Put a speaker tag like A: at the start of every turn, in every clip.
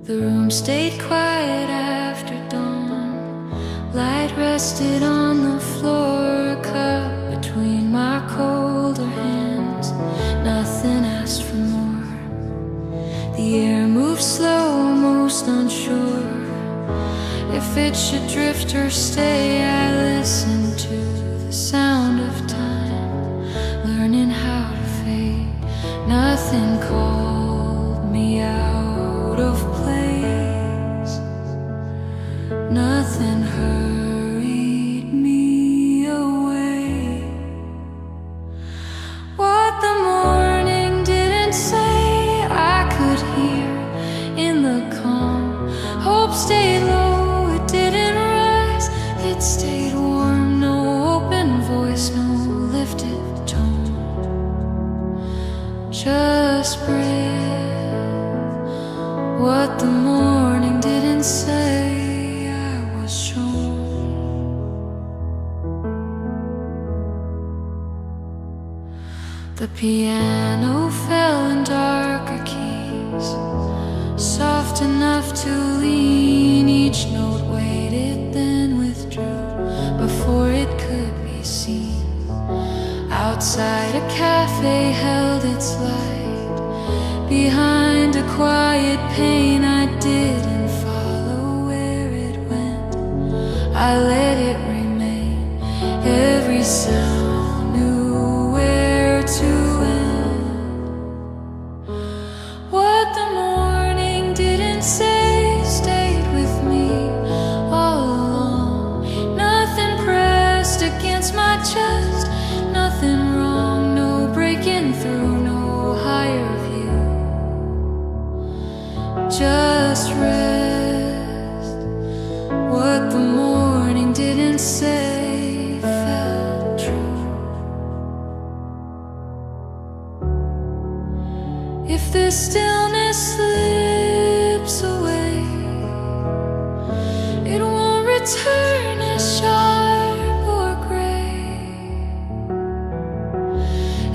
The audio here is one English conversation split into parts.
A: The room stayed quiet after dawn. Light rested on the floor, a cup between my colder hands. Nothing asked for more. The air moved slow, most unsure if it should drift or stay. I listened to the sound of time, learning how to fade. Nothing called me out of place. Nothing hurried me away. What the morning didn't say, I could hear in the calm. Hope stayed low, it didn't rise. It stayed warm, no open voice, no lifted tone. Just breathe. What the morning didn't say, I was shown. The piano fell in darker keys, soft enough to lean. Each note waited, then withdrew before it could be seen. Outside a cafe held its light, behind a quiet pane. I didn't follow where it went, I let it remain. Every sound knew where to end. What the morning didn't say stayed with me all along. Nothing pressed against my chest, nothing wrong, no breaking through, no higher view. Just rest. What the morning didn't say felt true. If the stillness slips away, it won't return as sharp or gray.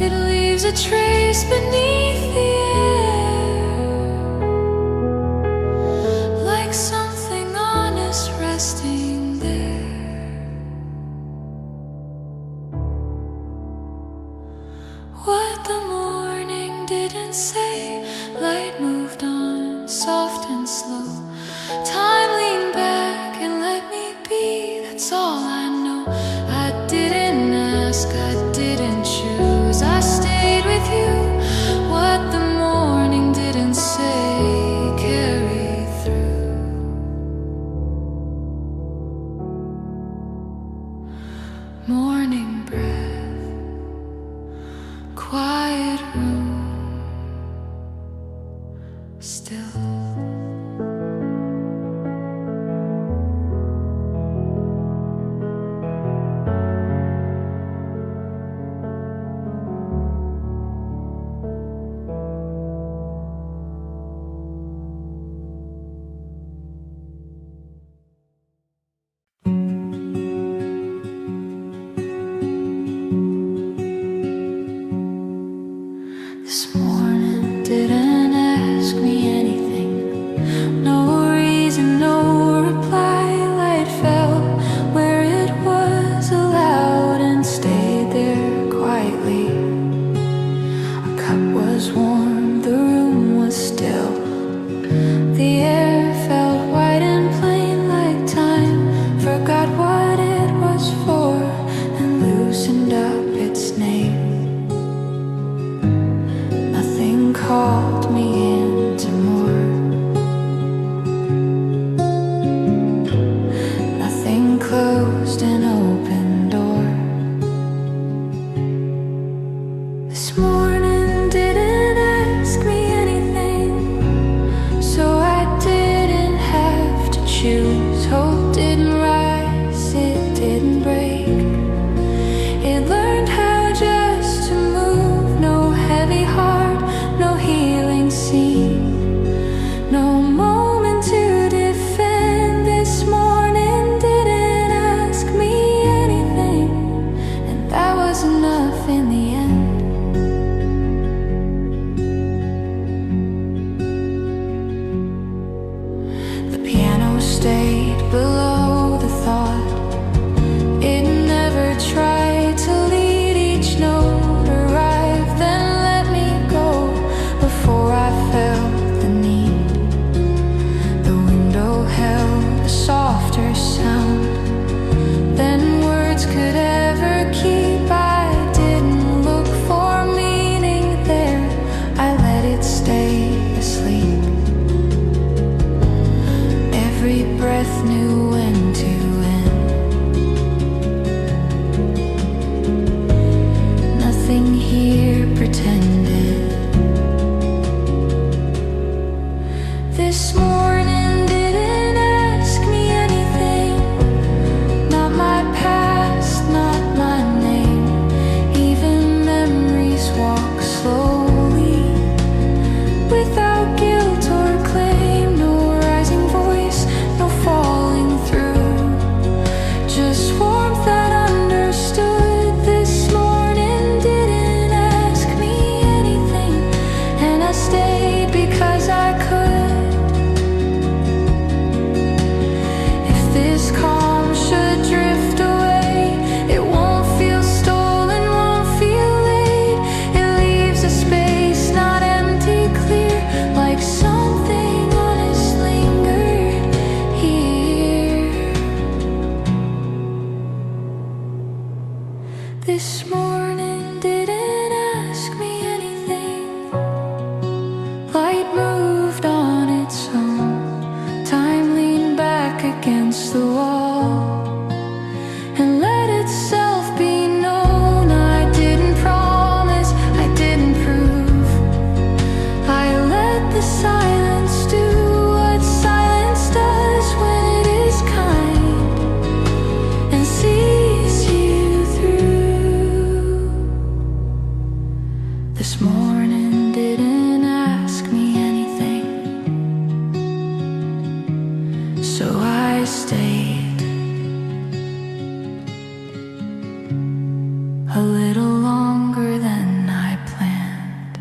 A: It leaves a trace beneath the air, like something honest resting there. What the morning didn't say, light moved on, soft and slow. Time leaned back and let me be, that's all I know. I didn't ask, I didn't choose, I stayed with you. What the morning every breath knew when to end. Nothing here pretended. This morning didn't ask me anything. Not my past, not my name. Even memories walk slowly without guilt or claim. No rising voice, no falling through. Just warmth that understood. This morning didn't ask me anything, and I stayed because I could. If this calm should drift away, it won't feel stolen, won't feel late. It leaves a space not empty, clear, like something honest lingered here. This morning didn't ask me anything. Light moved on its own. Time leaned back against the wall and let itself be known. I didn't promise, I didn't prove. I let the silence do what silence does when it is kind and sees you through. This morning didn't ask me anything, so I stayed a little longer than I planned.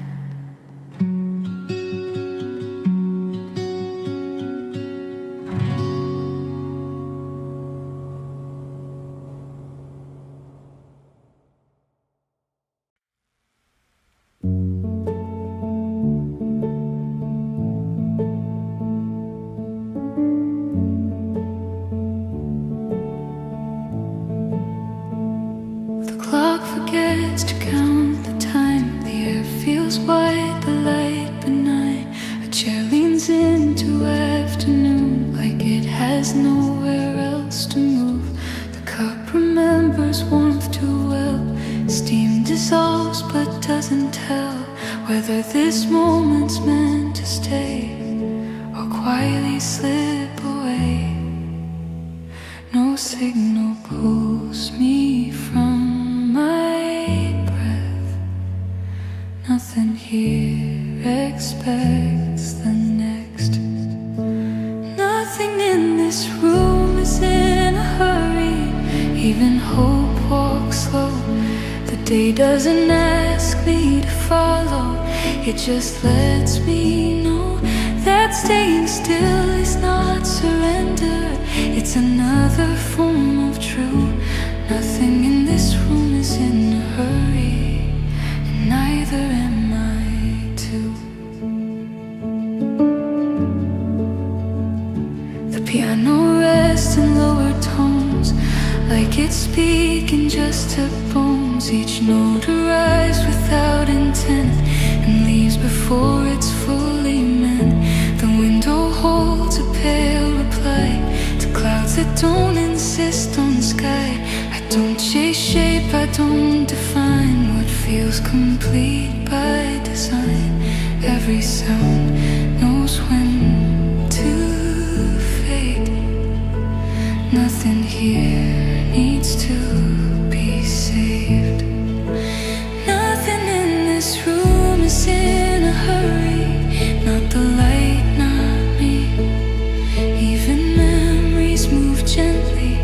A: The clock forgets to count the time. The air feels wide, the light benign. A chair leans into afternoon like it has nowhere else to move. The cup remembers warmth too well. Steam dissolves but doesn't tell whether this moment's meant to stay or quietly slip away. No signal pulls me from my breath. Nothing here expects the next. Nothing in this room is in a hurry. Even hope walks slow. The day doesn't ask me to follow. It just lets me know that staying still is not surrender. It's another form of true. Nothing in this room is in a hurry, and neither am I too. The piano rests in lower tones, like it's speaking just to bones. Each note arrives without intent and leaves before it's fully meant. The window holds a pale reply to clouds that don't insist on the sky. I don't chase shape, I don't define what feels complete by design. Every sound knows when to fade. Nothing here needs to be saved. Nothing in this room is in a hurry. Not the light, not me. Even memories move gently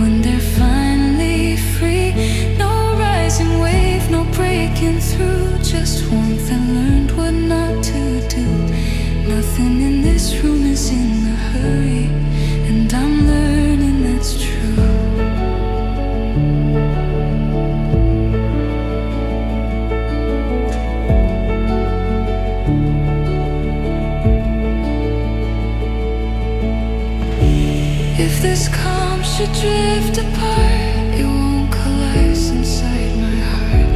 A: when they're finally free. No rising wave, no breaking through. Just warmth and learned what not to do. Nothing in this room is in a hurry, and I'm learning that's true. If this calm should drift apart, it won't collapse inside my heart.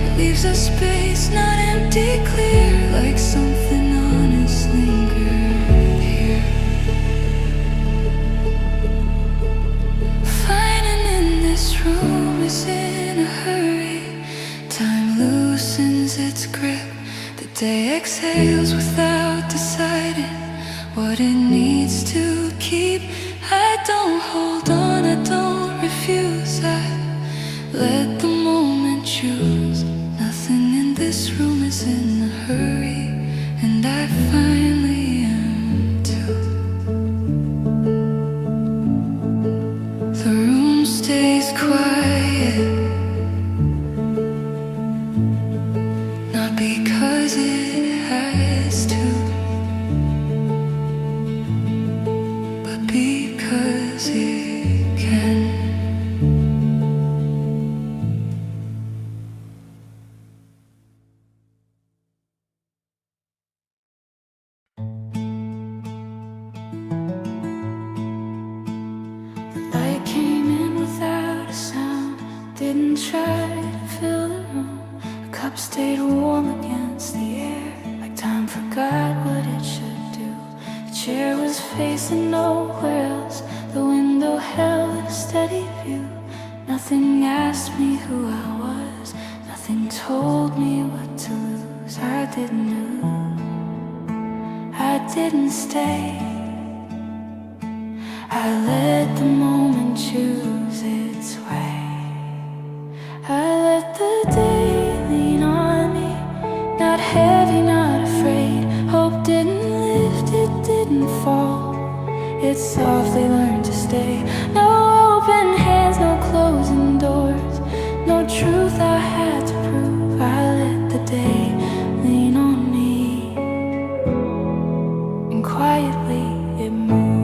A: It leaves a space not empty, clear, like something honest lingered here. exhales without deciding what it needs to keep. I don't hold on, I don't refuse, I let the moment choose. Nothing in this room is in a hurry, and I finally am too. The room stays quiet, not because it has to, but because it can. The light came in without a sound, didn't try to fill the room. The cup stayed warm against the air, like time forgot what it should do. The chair was facing nowhere else, the window held a steady view. Nothing asked me who I was, nothing told me what to lose. I didn't lose, I didn't stay, I let the moment choose its way. I let the day lean on me, not heavy, not afraid. Hope didn't lift, it didn't fall, it softly learned to stay. No open hands, no closing doors, no truth I had to prove. I let the day lean on me, and quietly it moved.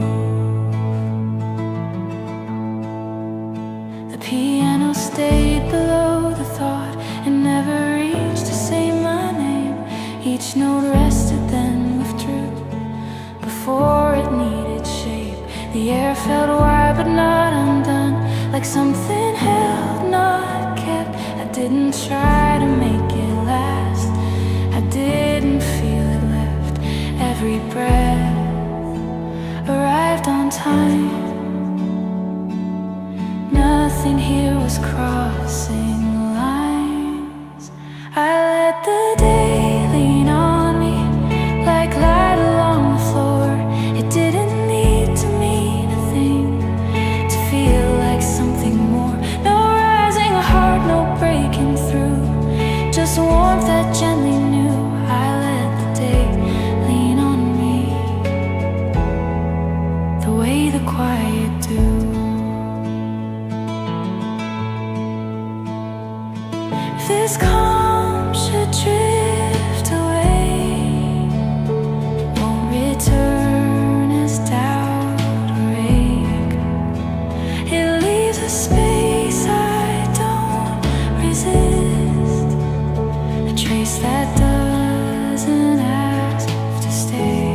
A: The piano stayed below the thought, and never reached to say my name. Each note rested, then withdrew, before it needed shape. The air felt wide but not undone, like something held, not kept. I didn't try to make it last, I didn't feel it left. Every breath arrived on time, nothing here was crossing lines. I let the day lean on me, like light along the floor. It didn't need to mean a thing, to feel like something more. No rising heart, no breaking through, just warmth that gently knew. I let the day lean on me, the way the quiet do. If this calm should drift away, won't return as doubt or ache. It leaves a space I don't resist, a trace that doesn't ask to stay.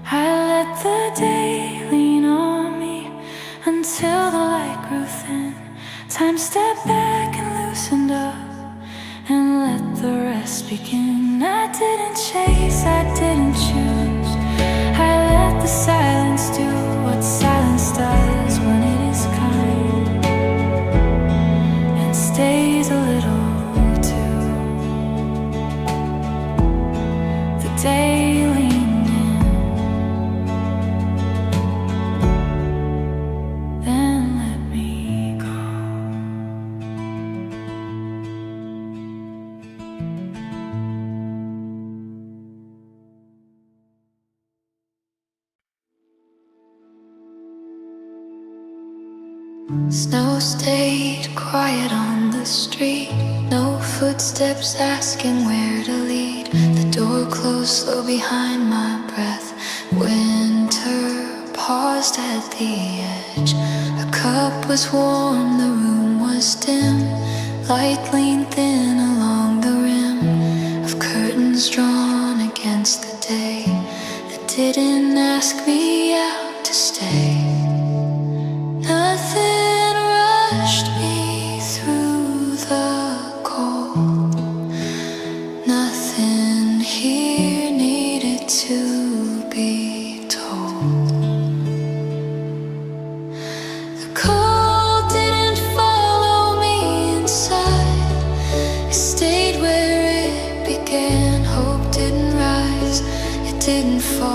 A: I let the day lean on me until the light grew thin. Time stepped back and loosened up, and let the rest begin. I didn't chase, I didn't choose, I let the silence do what silence does when it is kind, and stays a little too. The day leaned in, then let me go. Snow stayed quiet on the street, no footsteps asking where to lead. The door closed slow behind my breath. Winter paused at the edge. A cup was warm, the room was dim. Light leaned thin along the rim of curtains drawn against the day that didn't ask me out to stay. Nothing rushed me through the cold. Nothing here needed to be told. The cold didn't follow me inside.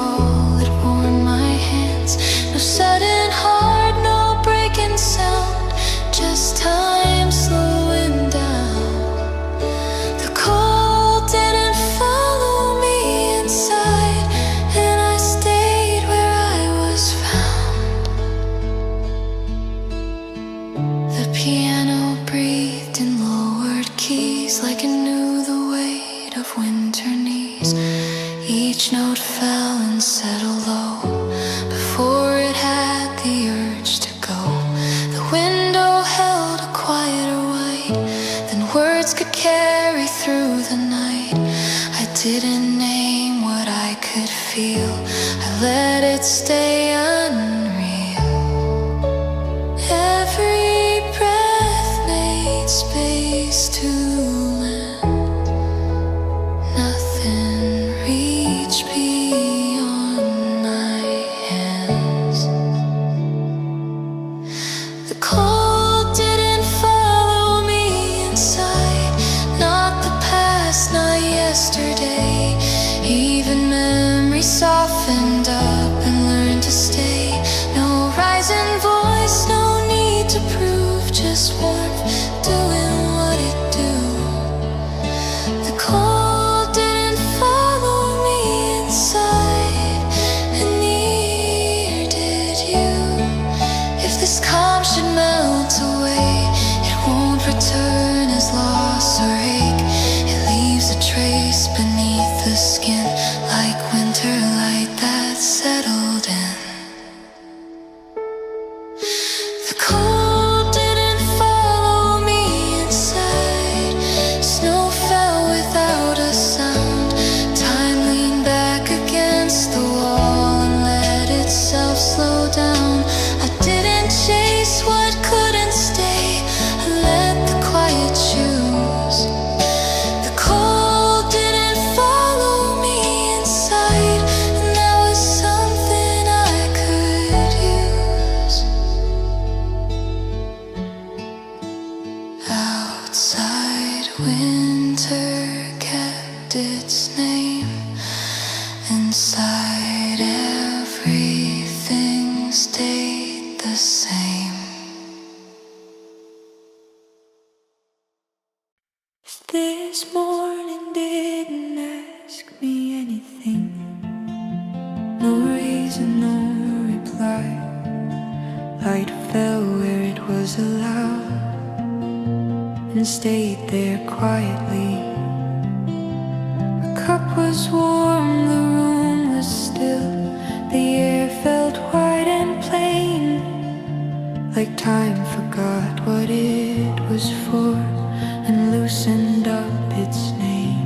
A: all, it warmed my hands. No sudden heart, no breaking sound, just time slowing down. The cold didn't follow me inside, and I stayed where I was found. The piano breathed in lowered keys like it knew the weight of winter knees. Each note fell and settled low before it had the urge to go. The window held a quieter white than words could carry through the night. I didn't name what I could feel, I let it stay unreal. Every breath made space to land. Nothing reached beyond my hands. The cold didn't follow me inside, not the past, not yesterday. Even memory softened up and learned to stay. No rising voice, no need to prove, just warmth doing what it do. The cold didn't follow me inside, and neither did you. If this calm should melt away, it won't return as loss or ache. It leaves a trace beneath the skin, like winter light that settled in. The cold didn't follow me inside. Snow fell without a sound. Time leaned back against the wall and let itself slow down. I didn't chase what couldn't stay, I let the quiet choose. The cold didn't follow me inside, and that was something I could use. Outside, winter kept its name. Inside, everything stayed the same. This morning didn't ask me anything. No reason, no reply. Light fell where it was allowed and stayed there quietly. The cup was warm, the room was still. The air felt white and plain, like time forgot what it was for and loosened up its name.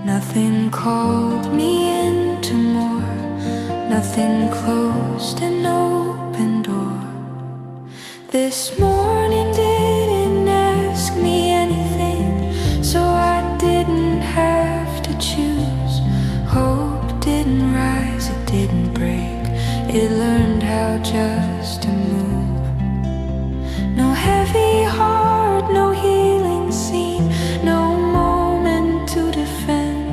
A: Nothing called me into more, nothing closed an open door. This morning didn't ask me anything, so I didn't have to choose. Hope didn't rise, it didn't break, it learned how just to move. No heavy heart, no healing scene, no moment to defend.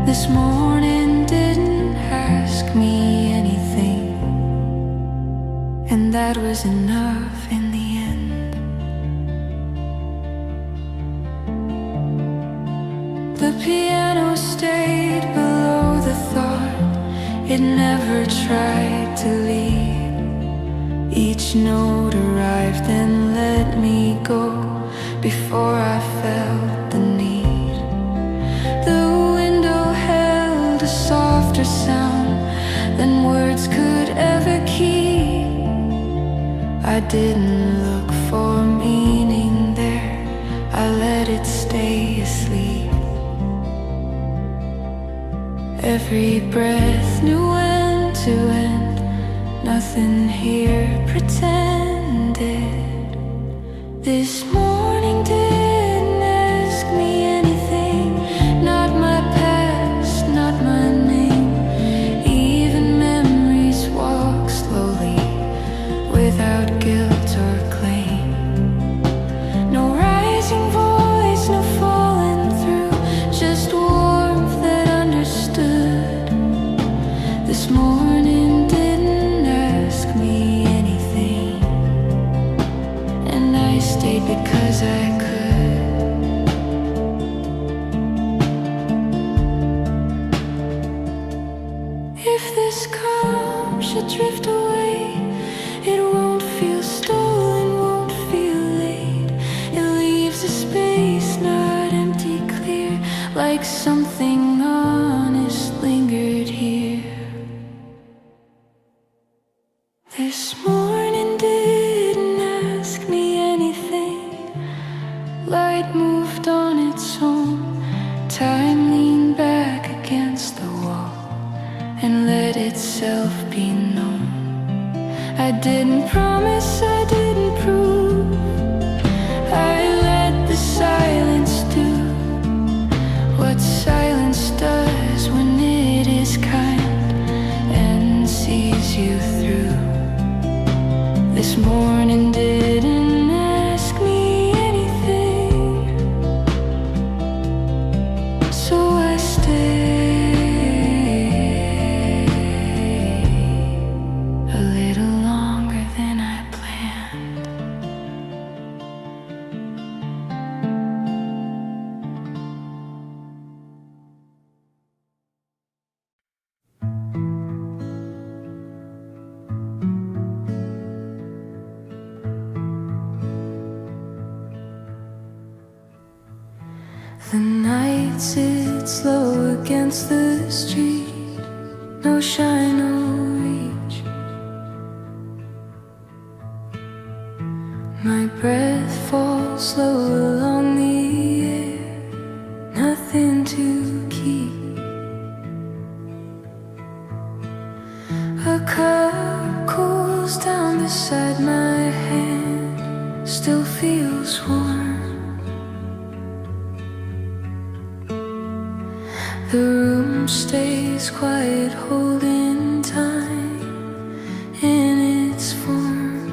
A: This morning didn't ask me anything, and that was enough in the end. The piano stayed below the thought, it never tried to leave. Each note arrived and let me go before I felt the need. The window held a softer sound than words could ever keep. I didn't look for meaning there, I let it stay asleep. Every breath knew when to end, nothing here pretended. This morning didn't ask me anything, not my past, not my name. Even memories walk slowly, without guilt or claim. No rising voice, no falling through, just warmth that rush, adrift away. It won't feel stolen, won't feel late. It leaves a space not empty, clear, like something honest lingered here. This morning didn't ask me anything. Light moved on its own. Time leaned back against the wall and let itself be known. I didn't promise, I didn't prove. I let the silence do what silence does when it is kind and sees you through. This morning didn't ask me anything, so I stayed a little longer than I planned. The night sits low against the street, no shine, no reach. My breath falls slow along the air, nothing to keep. A cup cools down beside my hand, still feels warm. The room stays quiet, holding time in its form.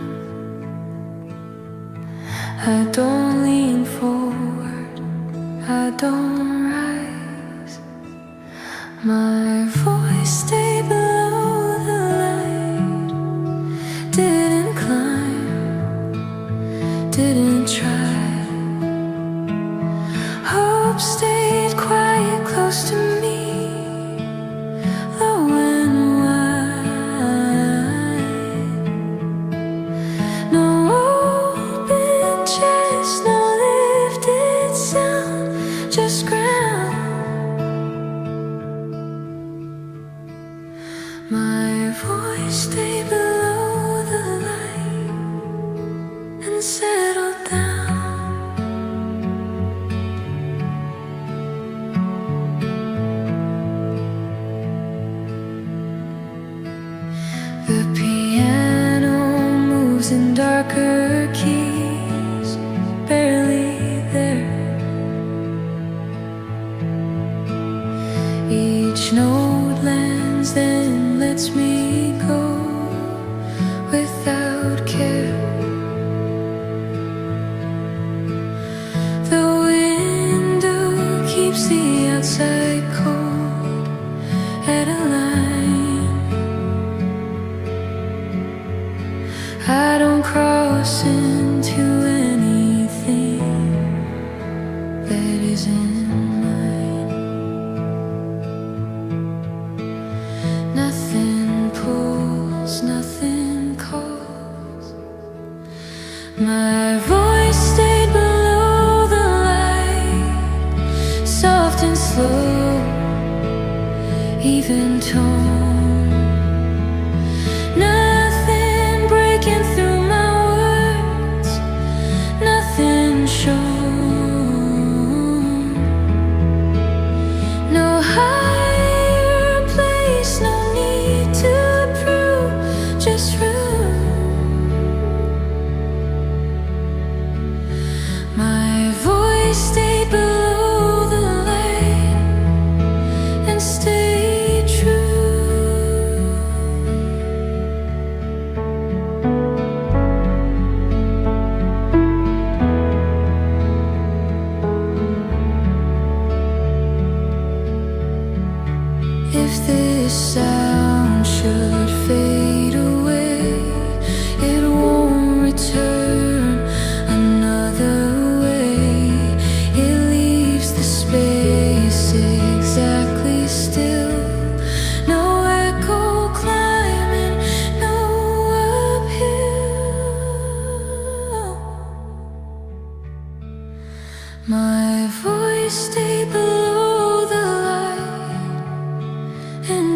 A: I don't lean forward, I don't rise. My voice stayed below the light. Didn't climb, didn't try. Hope stayed quiet close to me, low and wide. No open chest, no lifted sound, just ground. My voice stayed below the light and settled down. The piano moves in darker keys, barely there. Each note lands, then lets me go without care. The window keeps the outside cold at a line. I don't cross into anything that isn't mine. Nothing pulls, nothing calls. My voice stayed below the light, soft and slow, even tone. Nothing breaking through my words, nothing shown. No higher place, no need to prove, just room. My voice stayed below the light and stayed true. If this sound should fade away, it won't return another way. It leaves the space exactly still, no echo climbing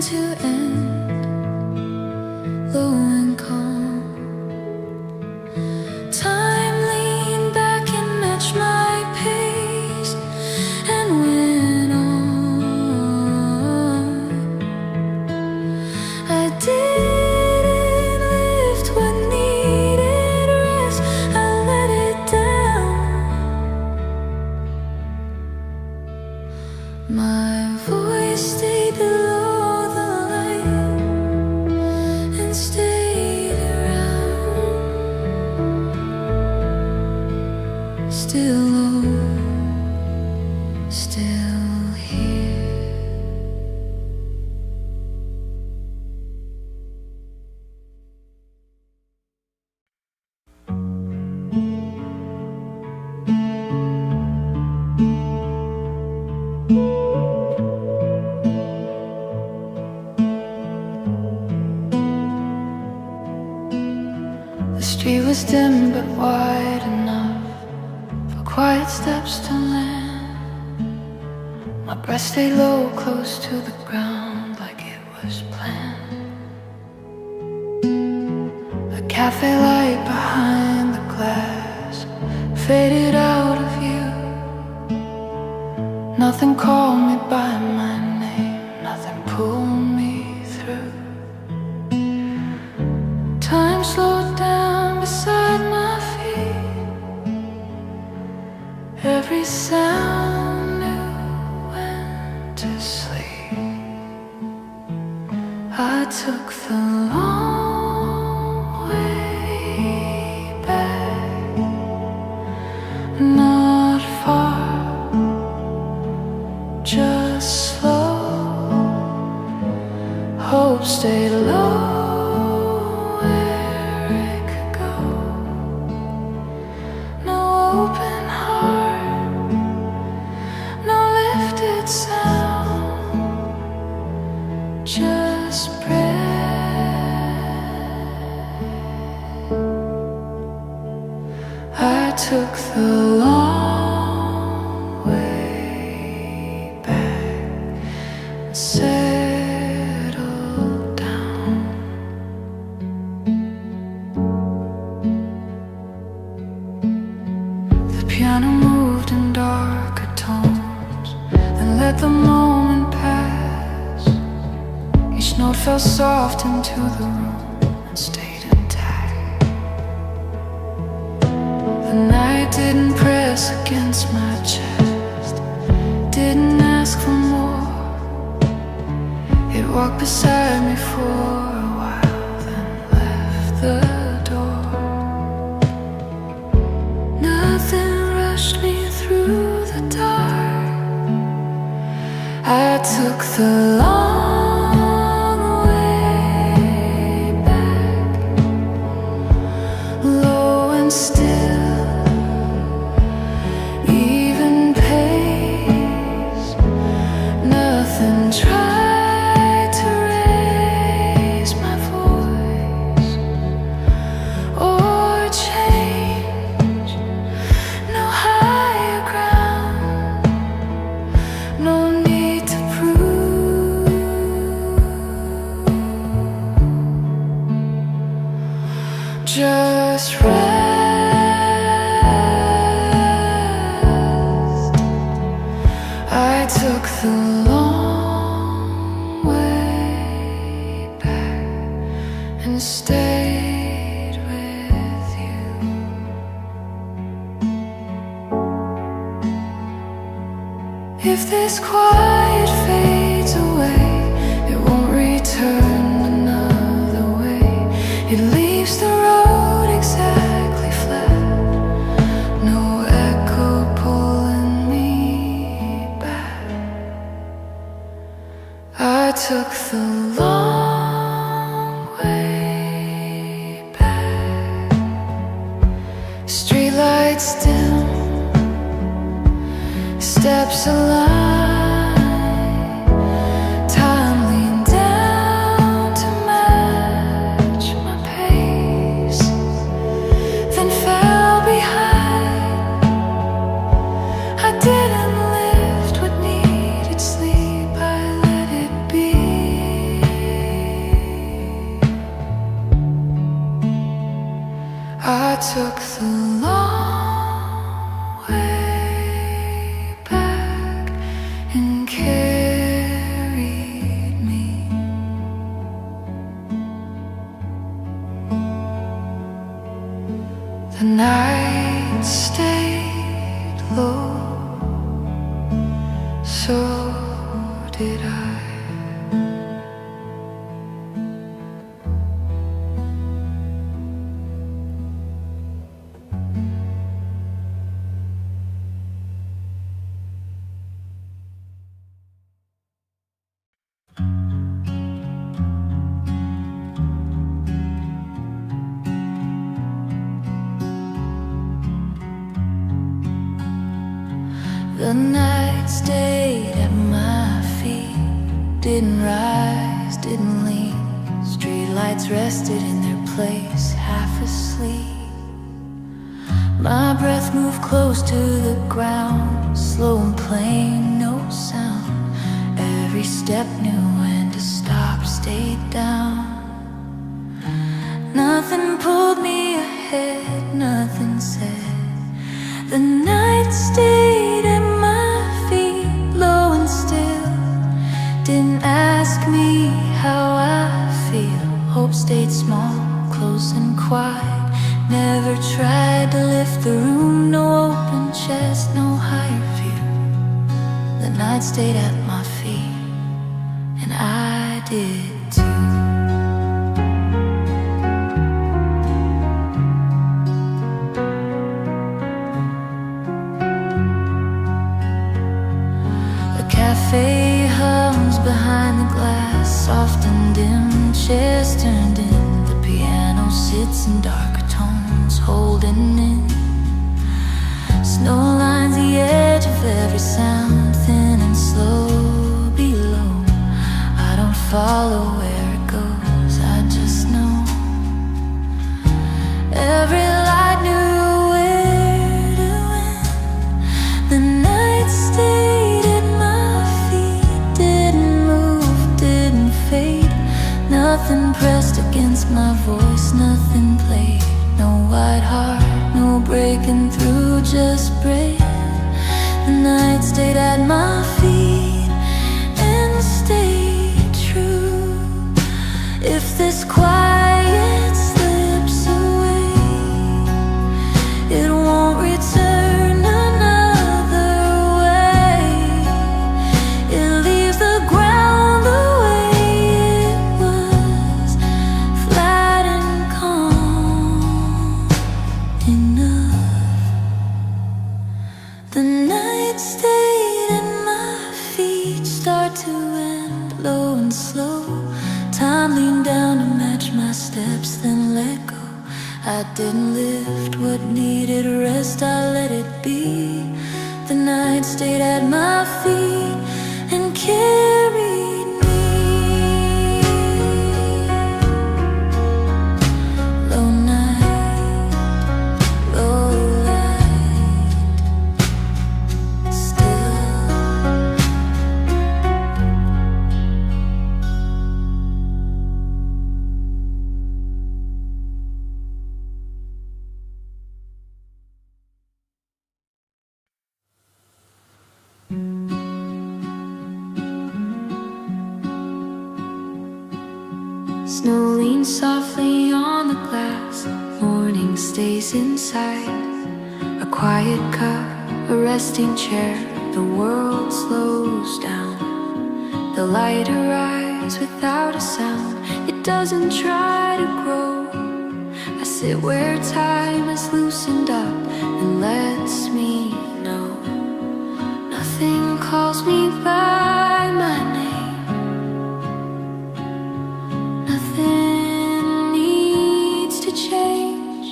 A: end to end, low and calm. Time leaned back and matched my pace and went on. I didn't lift what needed rest, I let it down. My voice stayed below the line and stayed around. Still low, still here. The street was dim but wide enough for quiet steps to land. My breath stayed low, close to the ground, like it was planned. The cafe light behind the glass faded out of view. Nothing called me by my name, nothing pulled me through. Time slowed down beside my feet. Every sound knew when to sleep. I took the long way back, not far, just slow. Hope stayed low. Open heart, no lifted sound, just breath. I took the long way back and settled down. The piano moved in darker tones, then let the moment pass. Each note fell soft into the room and stayed intact. The night didn't press against my chest, didn't ask for more. It walked beside me for a while, then left the door. Nothing rushed me through the dark. I took the long way back, low and still, even pace. Nothing tried to raise my voice or change. No higher ground, no need to prove. Just rest. I took the long way back and stayed with you. If this quiet fades away, it won't return another way. It leaves the road exactly flat, no echo pulling me back. I took the long way back. Streetlights dim, steps align. Time leaned down to match my pace, then fell behind. I didn't lift what needed sleep, I let it be. took the long way back and carried me. The night stayed low, so did I. The night stayed at my feet, didn't rise, didn't leave. Streetlights rested in their place, half asleep. My breath moved close to the ground, slow and plain, no sound. Every step knew when to stop, stayed down. Nothing pulled me ahead, nothing said. The night stayed at my feet, low and still. Didn't ask me how I feel. Hope stayed small, close and quiet. Never tried to lift the room. No open chest, no higher view. The night stayed at my feet, and I did too. Cafe hums behind the glass, soft and dim, chairs turned in. The piano sits in darker tones, holding in. Snow lines the edge of every sound, thin and slow below. I don't follow where it goes, I just know. Every light knew where to end. The night stayed at my feet, didn't move, didn't fade. Nothing pressed against my voice, nothing played. No white heart, no breaking through, just break. The night stayed at my feet and stayed true. If this quiet slips away, it won't return another way. It leaves the ground the way it was, flat and calm enough. The night stayed at my feet, start to end, low and slow. Time leaned down to match my steps, then let go. I didn't lift what needed rest, I let it be. The night stayed at my feet and carried me. Low night, low light, still. Snow leans softly on the glass, morning stays inside. A quiet cup, a resting chair, the world slows down. The light arrives without a sound, it doesn't try to grow. I sit where time has loosened up and lets me know. Nothing calls me by my name, nothing needs to change.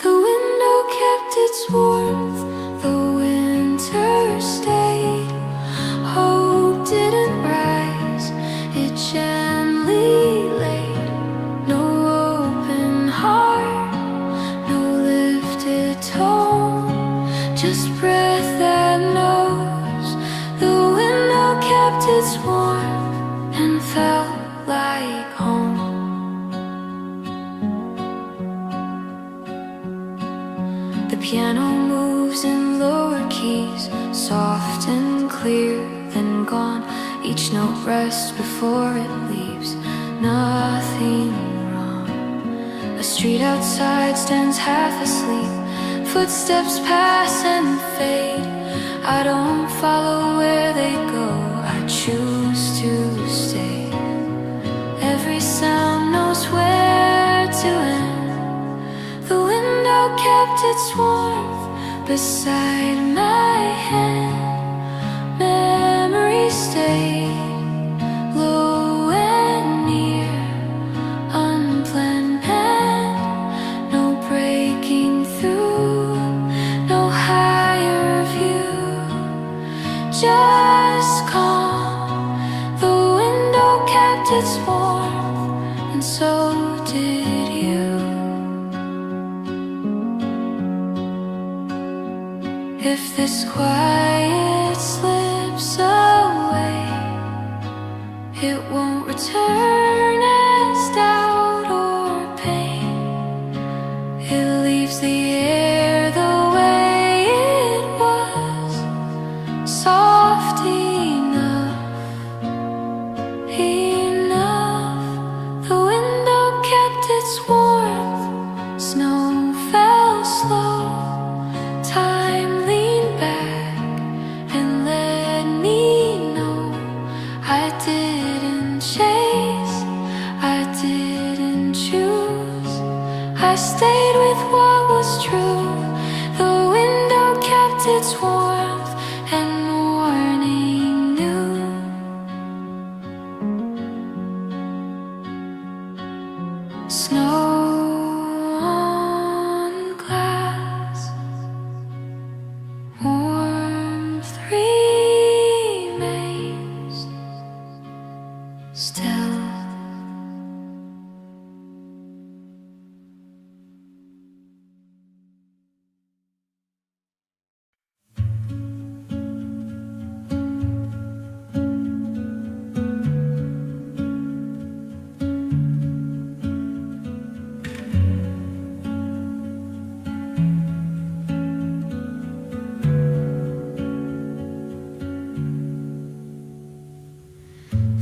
A: The window kept its warmth, the winter stayed. Hope didn't rise, it gently laid. No open heart, no lifted tone, just breath that knows. The window kept its warmth and felt like home. clear, then gone. Each note rests before it leaves. Nothing wrong. A street outside stands half asleep. Footsteps pass and fade. I don't follow where they go, I choose to stay. Every sound knows where to end. The window kept its warmth beside my hand. Memories stay low and near, unplanned and no breaking through, no higher view, just calm. The window kept its warmth, and so did you. If this quiet slips away, it won't return as doubt or pain. It leaves the air the way it was, soft enough, enough. The window kept its warmth, snow fell slow. Time leaned back and let me know I didn't chase, I didn't choose. I stayed with what was true. The window kept its warmth and morning knew. Snow on glass, warmth remains still.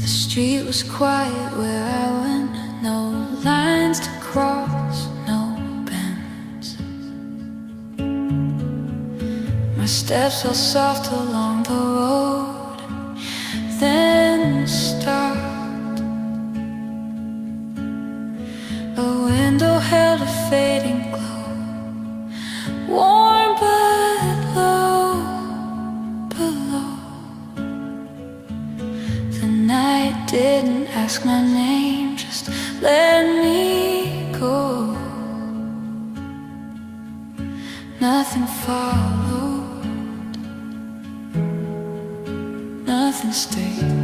A: The street was quiet where I went, no lines to cross, no bends. My steps fell soft along the road, then stopped. A window held a fading glow, warm but low below. The night didn't ask my name, just let me go. Nothing followed, nothing stayed.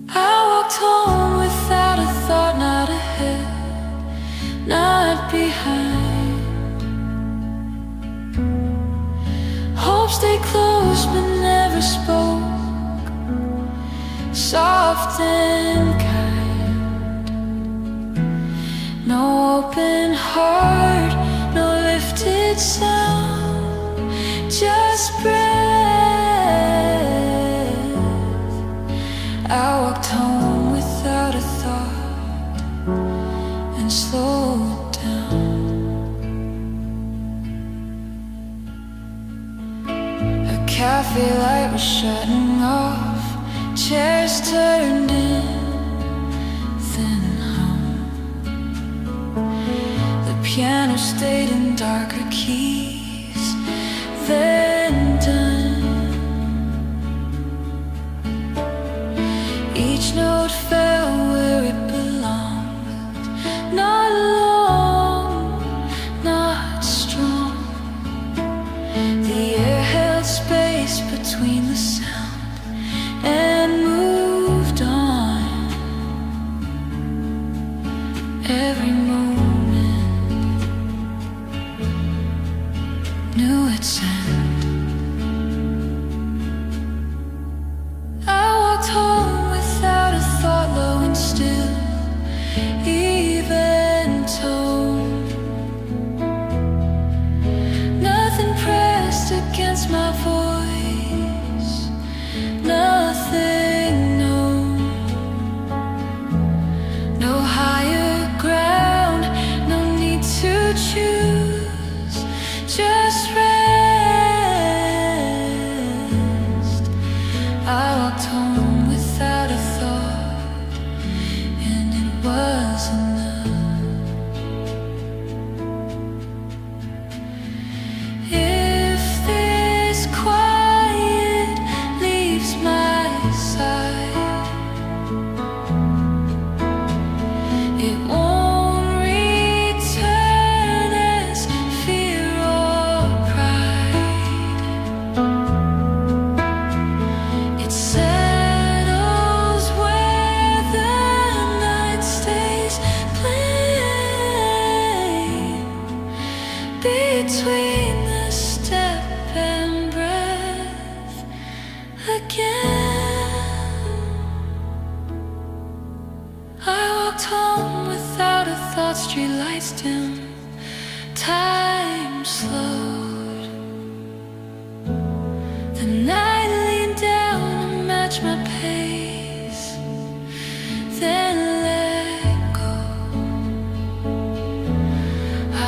A: I walked home without a thought, not ahead, not behind. Hope stayed close but never spoke, soft and kind. No open heart, no lifted sound, just breath. I walked home without a thought and slowed down. A cafe light was shutting off, chairs turned in thin hum. The piano stayed in darker keys, then done. Each note fell where it belonged, not long, not strong. The air held space between the sound and moved on. Every moment knew its end. I walked home without a thought, I walked home without a thought, and it was enough. If this quiet leaves my side, it won't return as fear or pride. It settles where the night stays plain, between the step and breath again. I walked home without a thought, street lights dim, time slowed. The night leaned down to match my pace, then let go.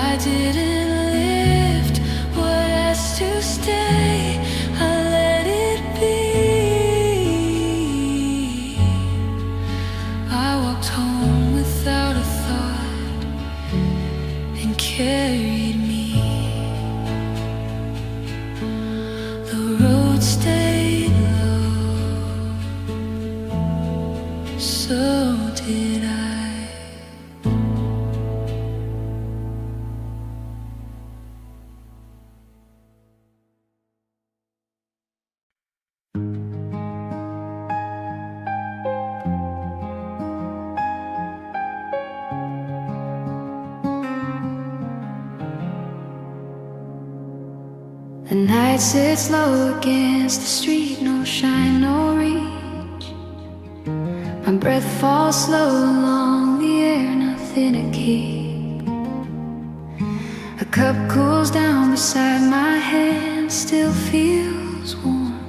A: I didn't lift what has to stay, I let it be. I walked home without a thought and carried me. The road stayed low, so did I. The night sits low against the street, no shine, no reach. My breath falls slow along the air, nothing to keep. A cup cools down beside my hand, still feels warm.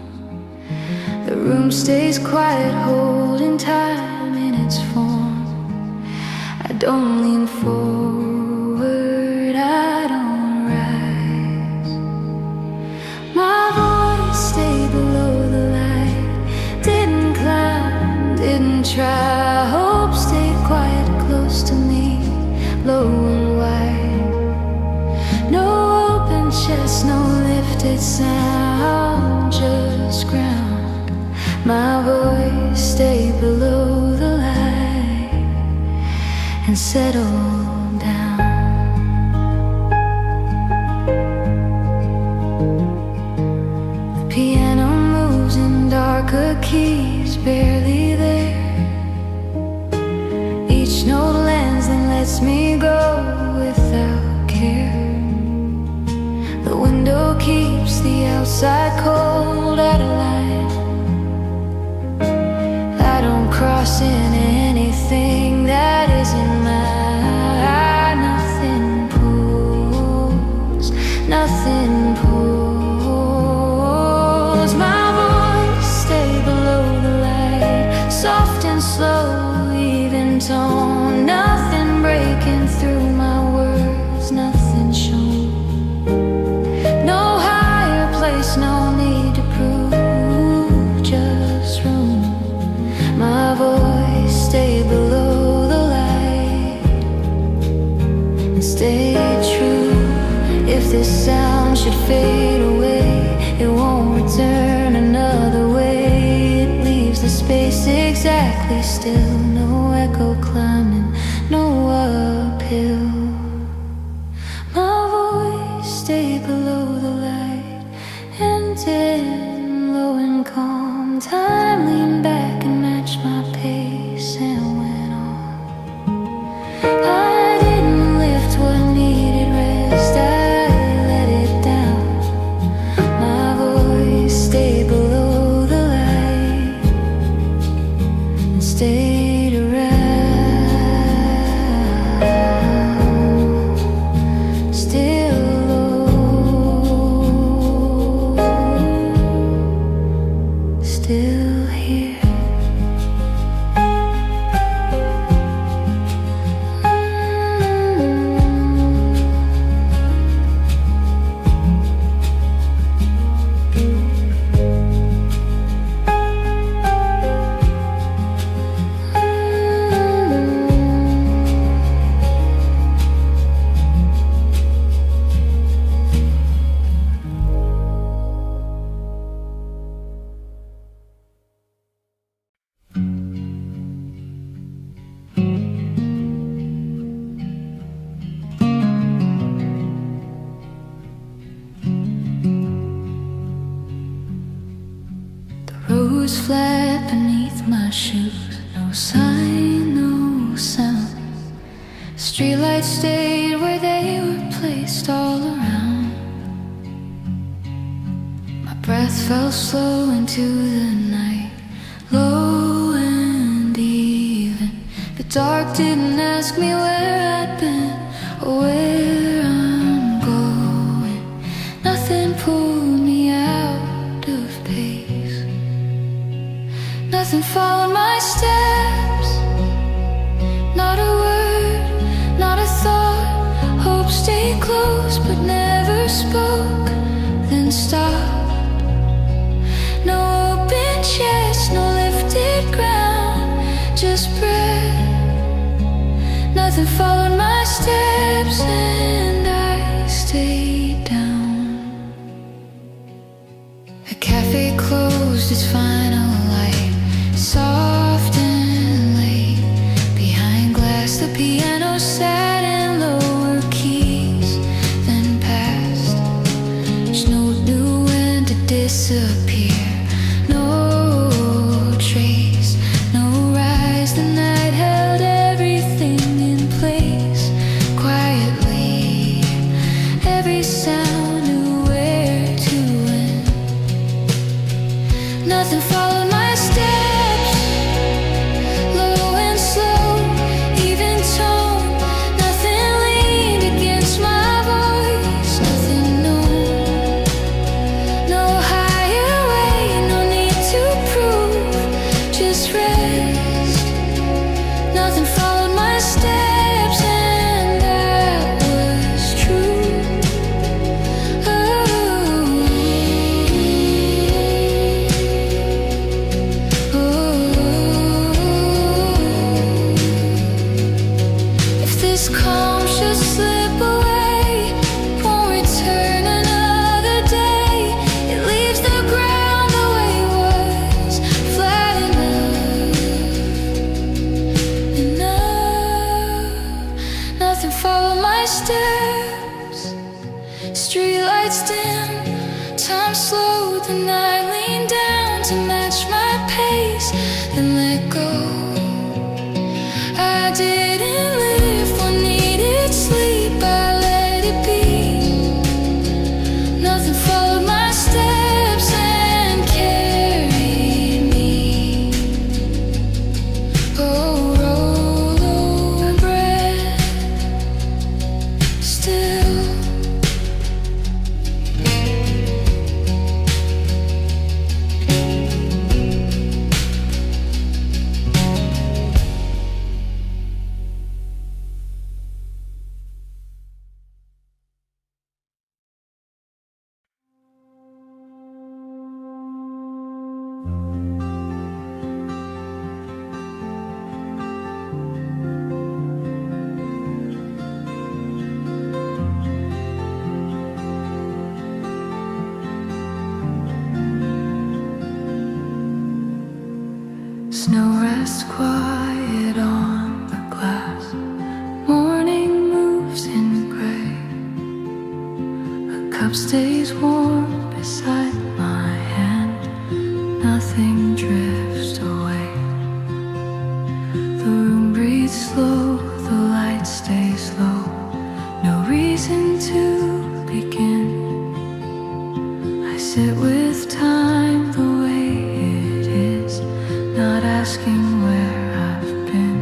A: The room stays quiet, holding time in its form. I don't lean forward, I don't rise. My voice stayed below the light, didn't climb, didn't try. Hope stayed quiet close to me, low and wide. No open chest, no lifted sound, just ground. My voice stayed below the light and settled down. The piano moves in darker keys, barely there. Each note lands and lets me go without care. The window keeps the outside cold out of light. I don't cross into anything that isn't mine. Nothing pulls, nothing pulls. My voice stayed below the light, soft and slow, even tone. Nothing breaking through my words, nothing shown. No higher place, no need to prove, just room. My voice stayed below the light and stayed true. If this sound should fade away, it won't return another way. It leaves the space exactly still, no echo climbing, no uphill. My voice stayed below the light and dim, low and calm. Time leaned back and matched my pace and went on. I didn't lift what needed rest, I let it down. My voice stayed below the light and stayed was flat beneath my shoes. No sign, no sound. Streetlights stayed where they were placed all around. My breath fell slow into the night, low and even. The dark didn't ask me where I'd been or where I'm going. Nothing pulled me out of pace. Nothing followed my steps. Not a word, not a thought. Hope stayed close but never spoke, then stopped. No open chest, no lifted ground, just breath. Nothing followed my steps and I stayed down. The cafe closed its final light, soft and late. Behind glass the piano sat in lower keys, then passed. Each note knew when to disappear. No trace, no rise. The night held everything in place quietly. Every sound knew where to end. Nothing followed my steps, low and slow, even tone. Nothing leaned against my voice, nothing known. No higher way, no need to prove, just rest. Nothing followed my steps and that was true. If this calm should slip away, it won't return another day. It leaves the ground the way it was, flat enough. Nothing followed my steps. Streetlights dim, time slowed, the night leaned down to match my pace, then let go. I didn't live for needed sleep, I let it be. Nothing followed my steps and carried me. Oh, roll over breath, still. Snow rests quiet on the glass. Morning moves in gray. A cup stays warm beside my hand. Nothing drifts away. The room breathes slow, the light stays low. No reason to begin. I sit with time the way it is, not asking where I've been.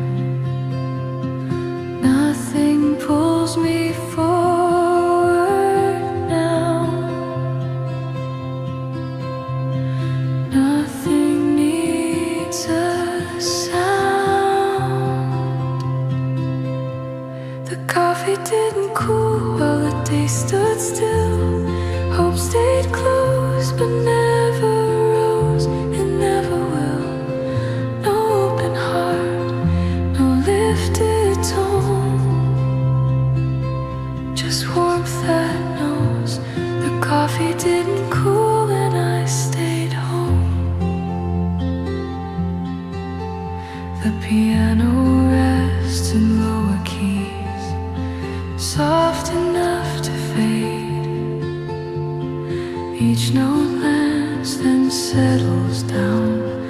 A: Nothing pulls me forward now. Nothing needs a sound. The coffee didn't cool while the day stood still. Hope stayed close but never rose, it never will. No open heart, no lifted tone, just warmth that knows. The coffee didn't cool and I stayed home. The piano rests in lower keys, soft enough to fade. Each note lands then settles down.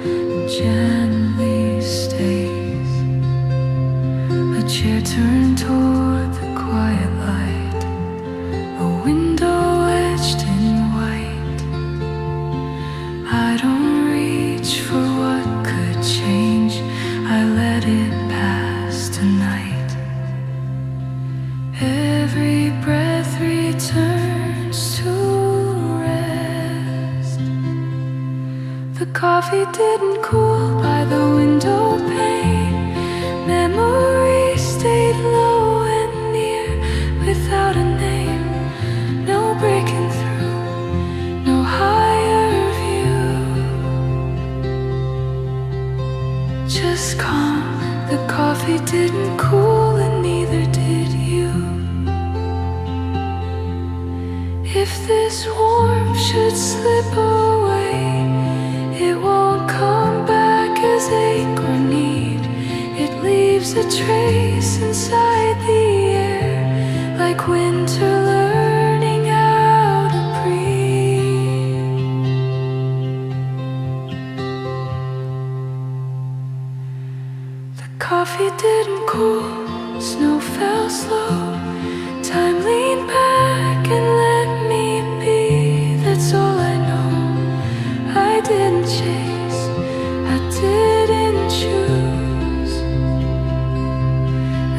A: window pane. Memories stayed low and near without a name. No breaking through, no higher view. Just calm. The coffee didn't cool and neither did you. If this warmth should slip away, it won't come back as ache or need. It leaves a trace inside the air, like winter learning how to breathe. The coffee didn't cool, snow fell slow. Time leaned back and let me be. That's all I know. I didn't chase, I didn't choose.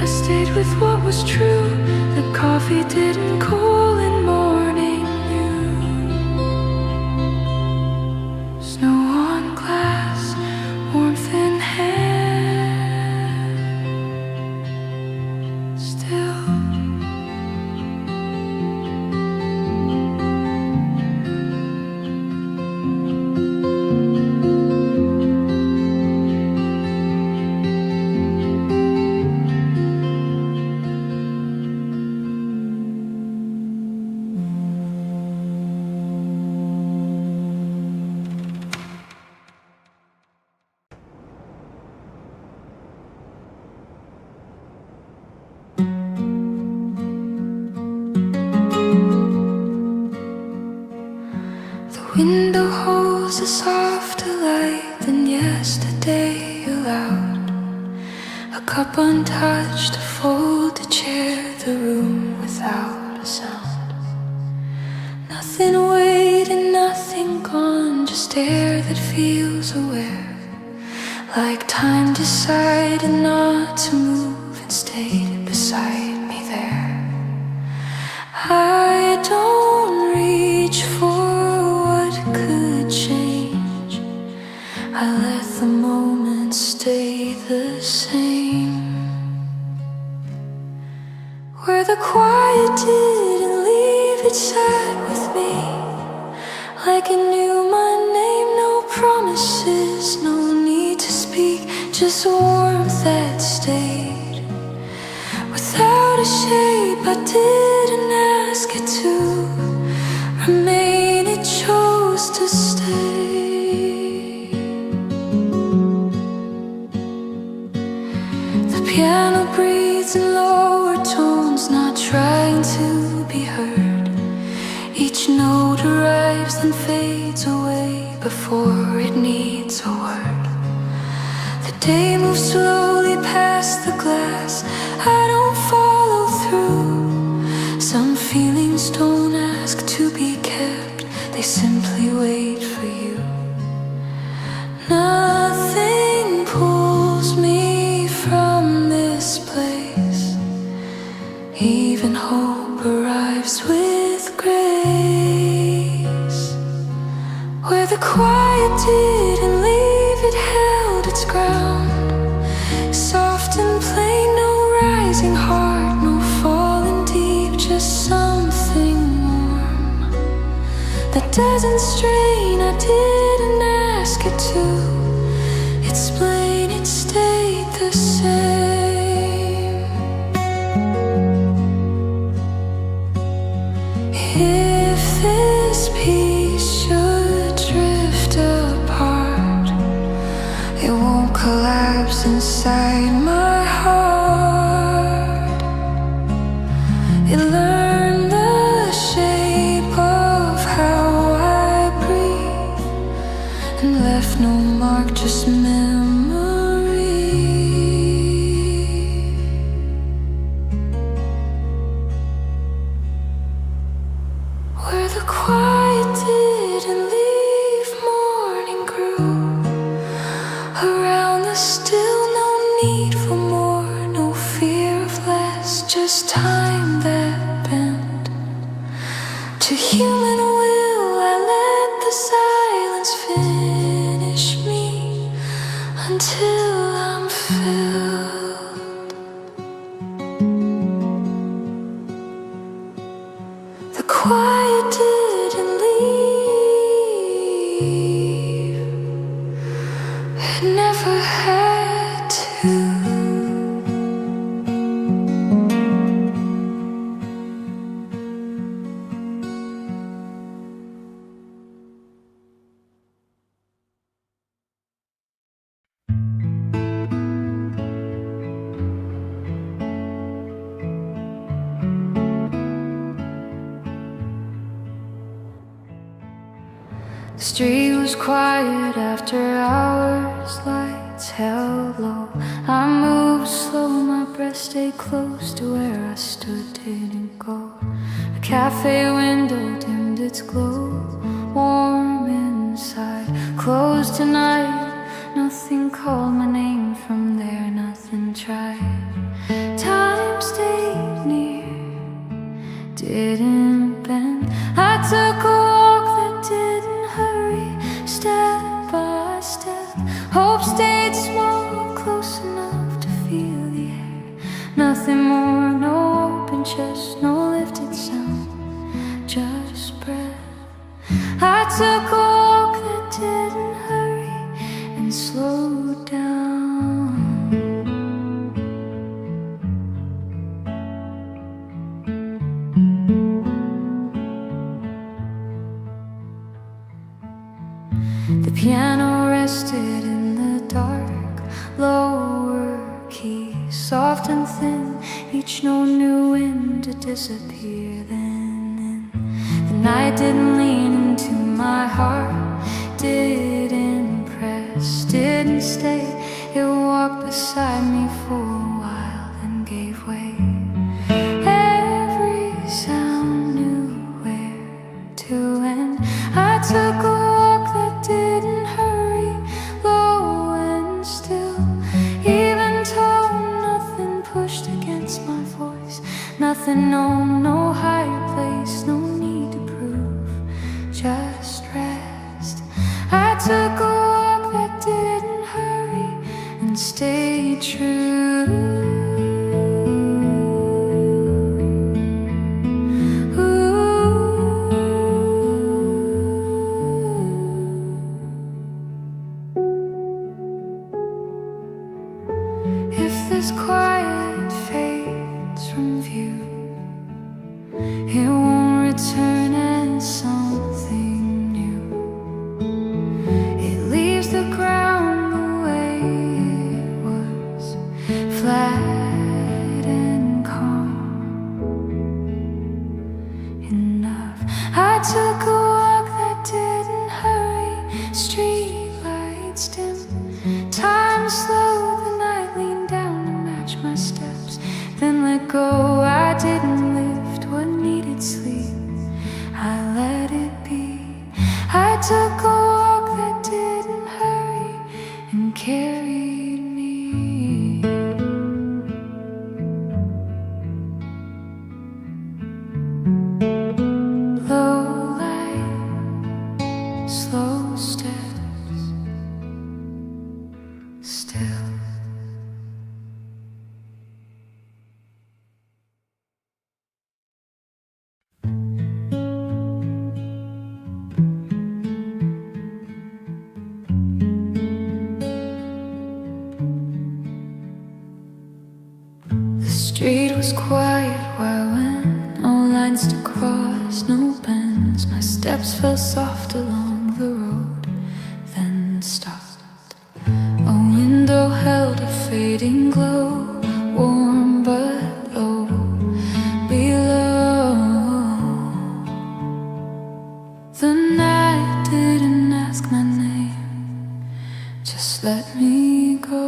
A: I stayed with what was true. The coffee didn't cool in morning dew. Snow on glass, warmth in hand. Still. Window holds a softer light than yesterday allowed. A cup untouched, a folded chair, the room without a sound. Nothing waiting, nothing gone, just air that feels aware. Like time decided not to move and stayed beside me there. I don't reach for could change. I let the moment stay the same. Where the quiet didn't leave, it sat with me. Like it knew my name, no promises, no need to speak. Just warmth that stayed. Without a shape, I didn't ask it to remain, it chose to stay. The piano breathes in lower tones, not trying to be heard. Each note arrives and fades away before it needs a word. The day moves slowly past the glass, I don't follow through. Some feelings don't ask to be kept, they simply wait for you. Nothing pulls me from this place. Even hope arrives with grace. Where the quiet didn't leave, it held its ground. Soft and plain, no rising heart, no falling deep, just something warm that doesn't strain. I didn't ask it to. It's plain, it stayed the same. If this piece should drift apart, it won't collapse inside my heart. It learned the shape of how I breathe and left no mark, just memory. Where the quiet didn't leave, morning grew. Around the still, no need for more, no fear of less, just time that bent. To human will, I let the silence finish me until I'm filled. The quiet didn't leave, it never had to. The street was quiet after hours, lights held low. I moved slow, my breath stayed close to where I stood, didn't go. A cafe window dimmed its glow, warm inside, closed tonight. Nothing called my name from there, nothing tried. Time stayed near, didn't bend. I took a walk that didn't hurry, step by step. Hope stayed small, close enough to feel the air. Nothing more, no open chest, no lifted sound, just breath. I took a walk that didn't hurry and slowed down. The piano rested in the dark, lower key, soft and thin, each note knew when to disappear. Then in the night didn't lean into my heart, didn't press, didn't stay. It walked beside me for a while, then gave way. Every sound knew where to end. I took a walk that didn't hurry, low and still, even though nothing pushed against my voice, nothing known, no higher place, no need to prove, just rest. I took a walk that didn't hurry and stayed true. If this quiet fades from view, it won't return as something new. It leaves the ground the way it was, flat and calm enough. I took a walk that didn't hurry, street lights dim, time slow, the night leaned down to match my steps, then let go. I didn't lift what needed sleep, I let it be. I took a walk that didn't hurry and carried me. Low light, slow steps, still. The street was quiet where I went, no lines to cross, no bends. My steps fell soft along the road, then stopped. A window held a fading glow, warm but low below. The night didn't ask my name, just let me go.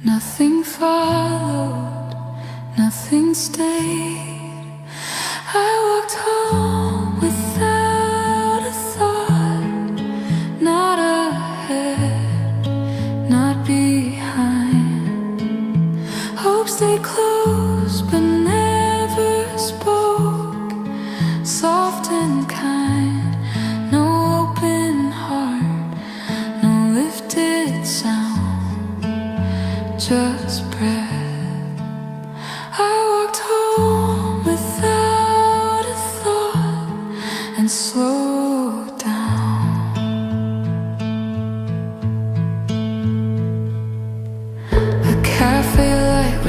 A: Nothing followed, nothing stayed. I walked home without a thought, not ahead, not behind. Hope stayed close but never spoke, soft and kind, no open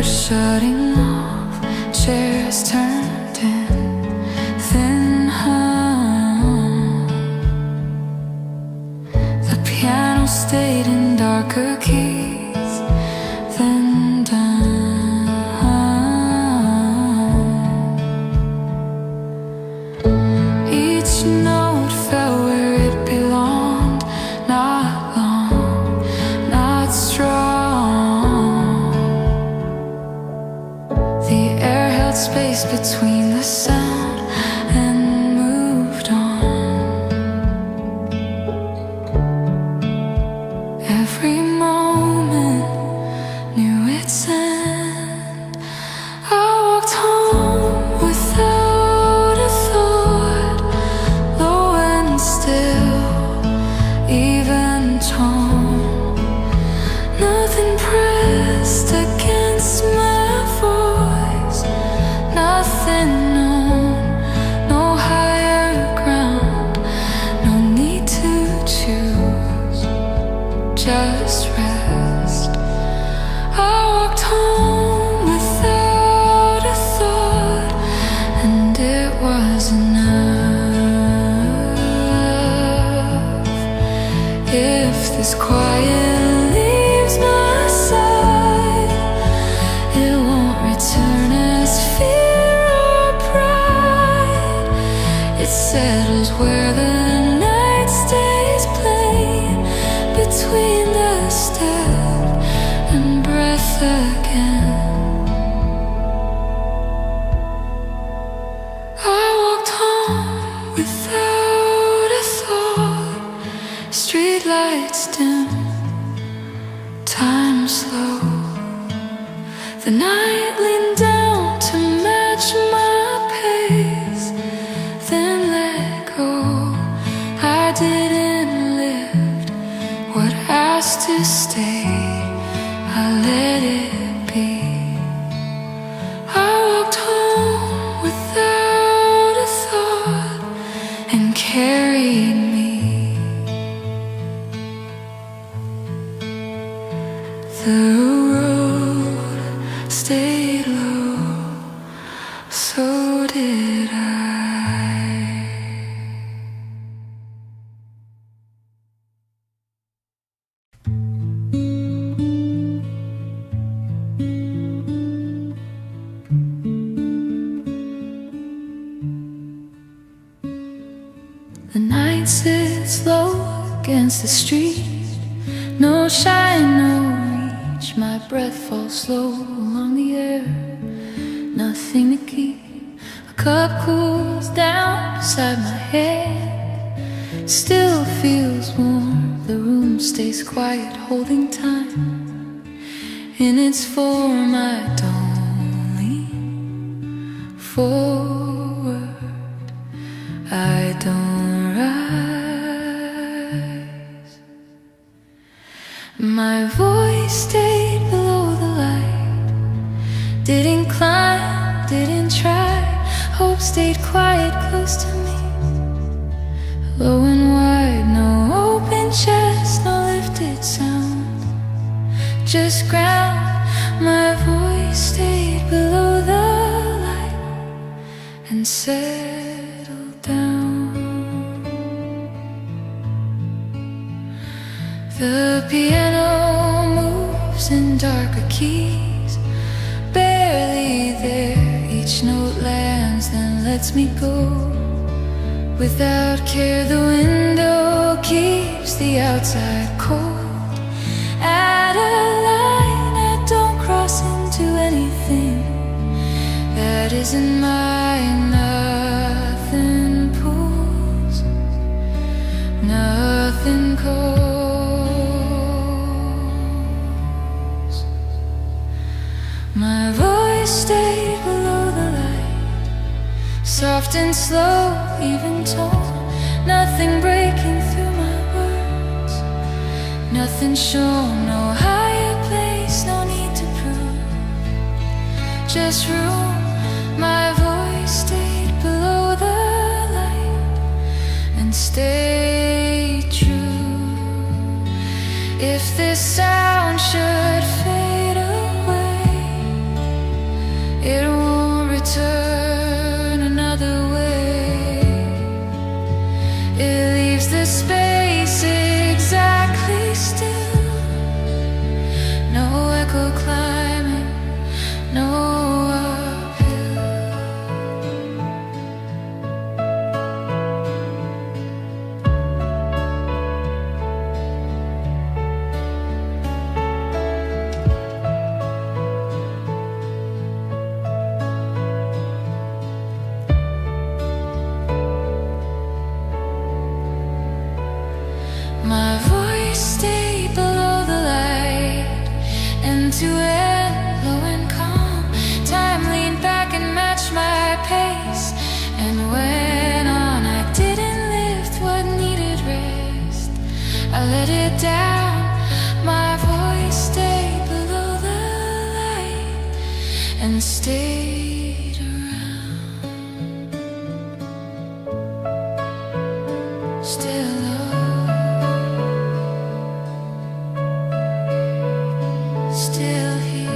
A: were shutting off, chairs turned in thin hum. The piano stayed in darker keys than done. Each note fell where it belonged, not long, not strong. The air held space between the sound and moved on. Every moment knew its end. I walked home without a thought, low and still, even tone. Nothing pressed against my voice, nothing known, no higher ground, no need to choose, just rest. I walked home without a thought, and it was enough. If this quiet leaves my side, it won't return as fear or pride. It settles where the night stays plain, between the step and breath again. I walked home without a thought, streetlights dim, time slow. The night leaned down to match my pace, then let go. I didn't lift what asked to stay, I let it be. I walked home without a thought and carried me. The road stayed low, so did I. The night sits low against the street, no shine, no reach. My breath falls slow along the air, nothing to keep. A cup cools down beside my head, still feels warm. The room stays quiet, holding time. In its form I don't lean forward, I don't rise. My voice stayed below the light, didn't climb, didn't try. Hope stayed quiet close to me, low and wide, no open chest, no lifted sound, just ground. My voice stayed below the light and settled down. The piano moves in darker keys, barely there. Each note lands, then lets me go. Without care, the window keeps the outside cold. At a line, I don't cross into anything that isn't mine. Nothing pulls, nothing calls. My voice stayed below the light, soft and slow, even tone. Nothing breaking through my words, nothing shown, no higher place, no need to prove, just room. My voice stayed below the light and stayed true. If this sound should fade away, the space exactly still. No echo climbing, no uphill. My voice stayed below the light, end to end, low and calm. Time leaned back and matched my pace, and went on. I didn't lift what needed rest, I let it down. My voice stayed below the light and stayed around. Still still here.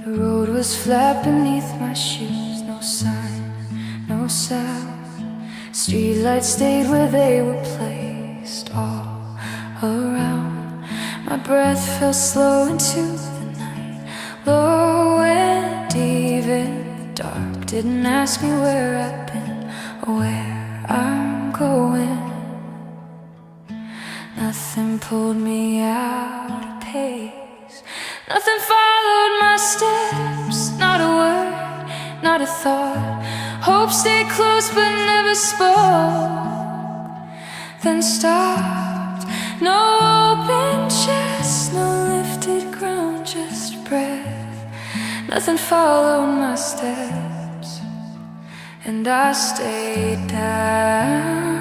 A: The road was flat beneath my shoes, no sign, no sound. Streetlights stayed where they were placed, all around. My breath fell slow into the night, low and even the dark. Didn't ask me where I've been or where I'm going. Nothing pulled me out of pace, nothing followed my steps, not a word, not a thought. Hope stayed close but never spoke, then stopped. No open chest, no lifted ground, just breath. Nothing followed my steps, and I stayed down.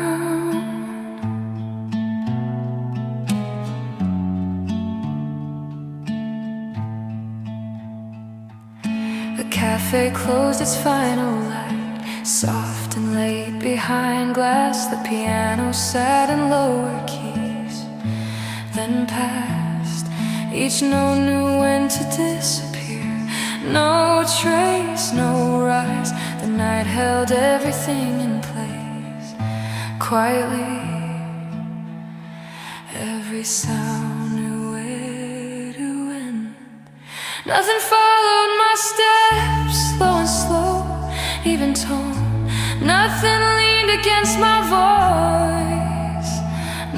A: The cafe closed its final light, soft and late behind glass. The piano sat in lower keys, then passed. Each note knew when to disappear. No trace, no rise. The night held everything in place, quietly. Every sound knew where to end. Nothing followed my steps, slow and slow, even tone. Nothing leaned against my voice,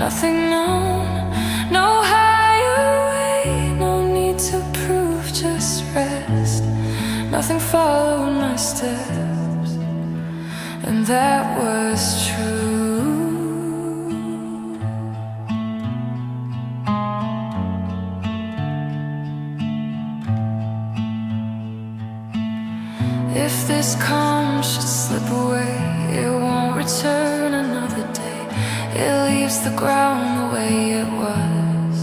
A: nothing known, no higher way, no need to prove, just rest. Nothing followed my steps, and that was true. If this calm should slip away, it won't return another day. It leaves the ground the way it was,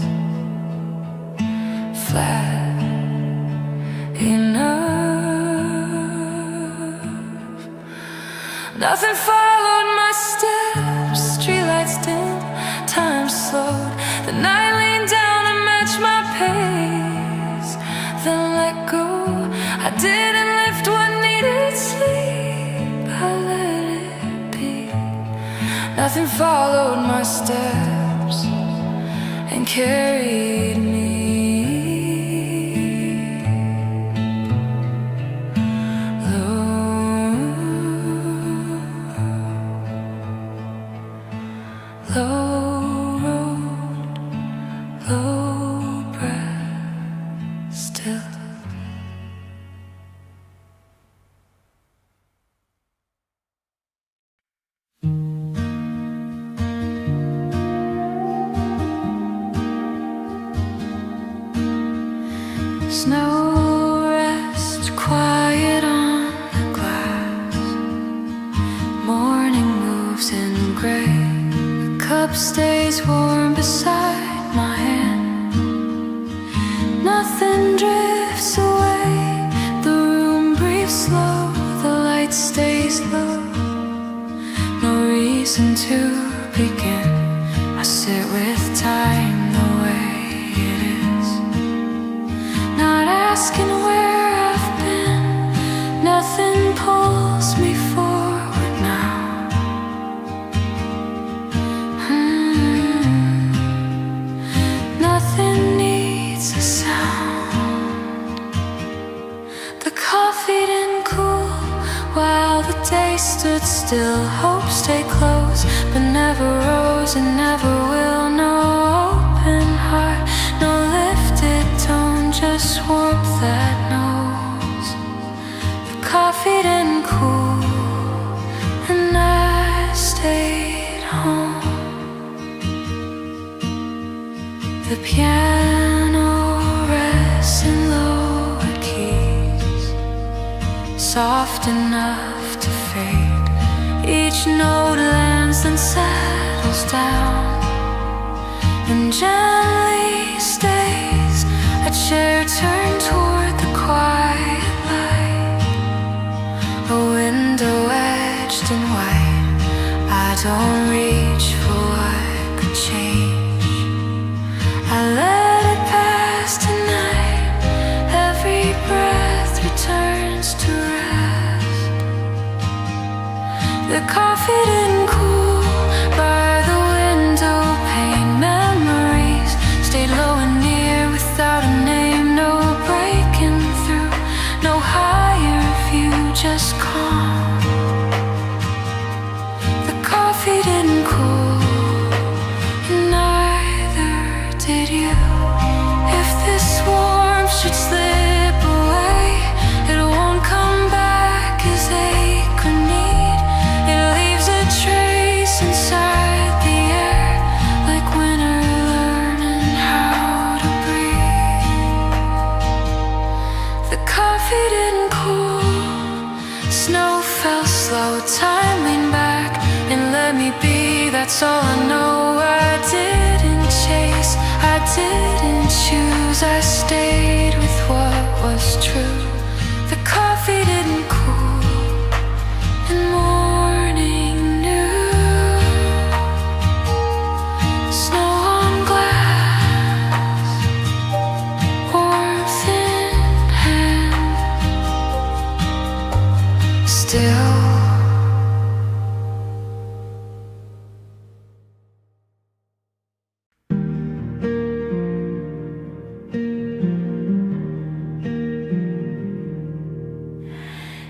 A: flat enough. Nothing followed my steps, streetlights dim, time slowed. The night leaned down and matched my pace, then let go. I didn't lift what needed sleep, I let it be. Nothing followed my steps and carried me. Low road, low breath, still. Snow rests quiet on the glass. gray. The cup stays warm beside my hand. Nothing drifts away. The room breathes slow. The light stays low. No reason to begin. I sit with time the way it is, not asking where I've been. Nothing pulls me forward now. Nothing needs a sound. The coffee didn't cool while the day stood still. Hope stayed close but never rose and never will. No open heart, no lifted tone, just warmth that knows. The coffee didn't cool and I stayed home. The piano rests in lower keys, soft enough to fade. Each note lands and settles down and gently stays. A chair turned toward the quiet light, a window etched in white. I don't reach for what could change. I let it pass tonight. Every breath returns to rest. The coffee didn't cool by the window pane. Memories stayed low and near without a name. No breaking through, no higher view, just calm. The coffee didn't cool, and neither did you. If this warmth should slip away, it won't come back as ache or need. It leaves a trace inside the air, like winter learning how to breathe. The coffee didn't cool, snow fell slow. Time leaned back and let me be. That's all I know. I didn't chase, I didn't choose. I stayed with what was true. The coffee didn't cool, and morning knew. Snow on glass, warmth in hand. Still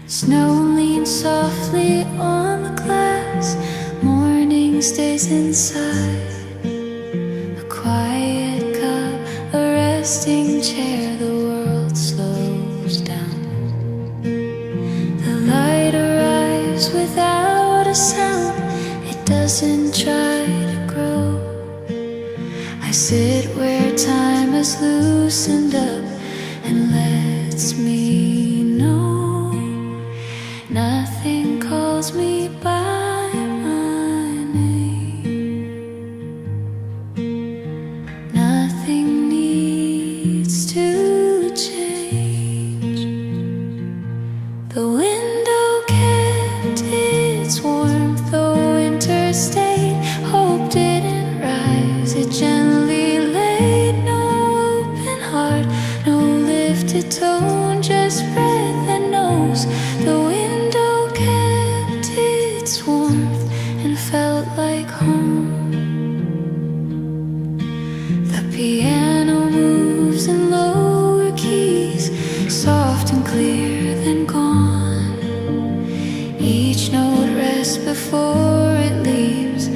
A: snow leans softly on the glass. Morning stays inside. A quiet cup, a resting chair. The world slows down. The light arrives without a sound. It doesn't try to grow. I sit where time has loosened up and lets me know. Nothing calls me by my name. Nothing needs to change. The window kept its warmth, though winter stayed. Hope didn't rise, it gently laid. No open heart, no lifted tone, just breath that knows. The window kept its warmth and felt like home. The piano moves in lower keys, soft and clear, then gone. Each note rests before it leaves.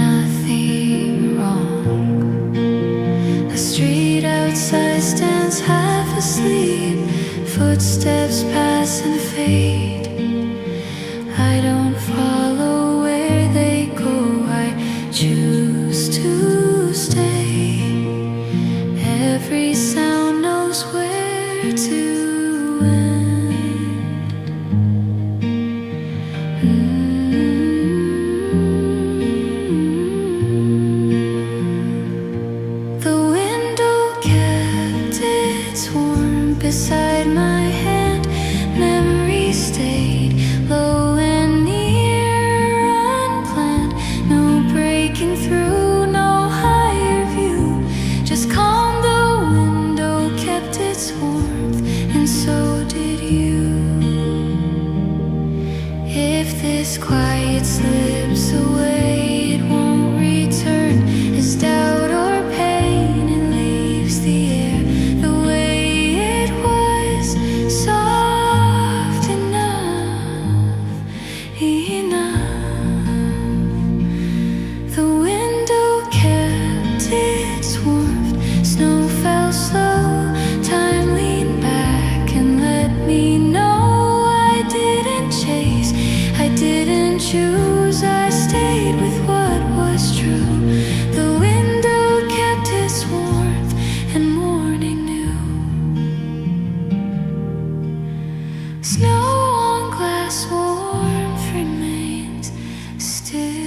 A: Nothing wrong. The street outside stands half asleep. Footsteps pass and fade. I don't follow where they go. I choose to stay. Every sound knows where to end. shoes. I stayed with what was true. The window kept its warmth and morning new. Snow on glass warmth remains still.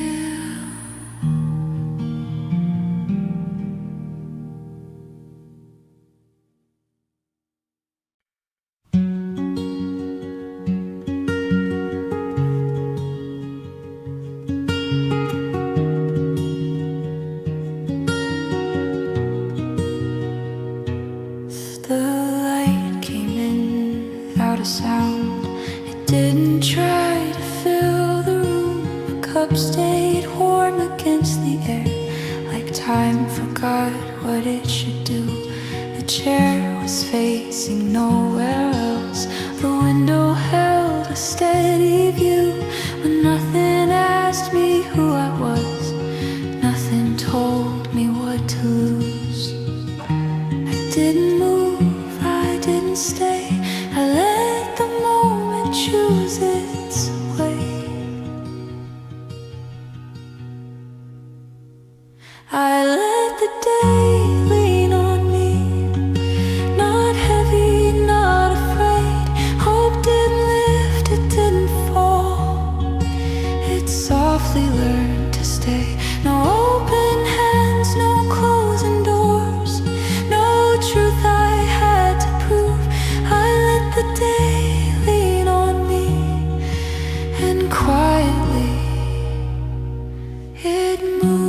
A: The light came in without a sound. It didn't try to fill the room. The cup stayed warm against the air, like time forgot what it should do. The chair was facing nowhere else. The window held a steady view. When nothing asked me who I was, nothing told me what to lose. I didn't move, I didn't stay. I let the moment choose its way. I let the day lean on me, not heavy, not afraid. Hope didn't lift, it didn't fall. It softly learned to stay. No open hands, no closing doors, no truth I had to prove. I let the day lean on me, and quietly it moved.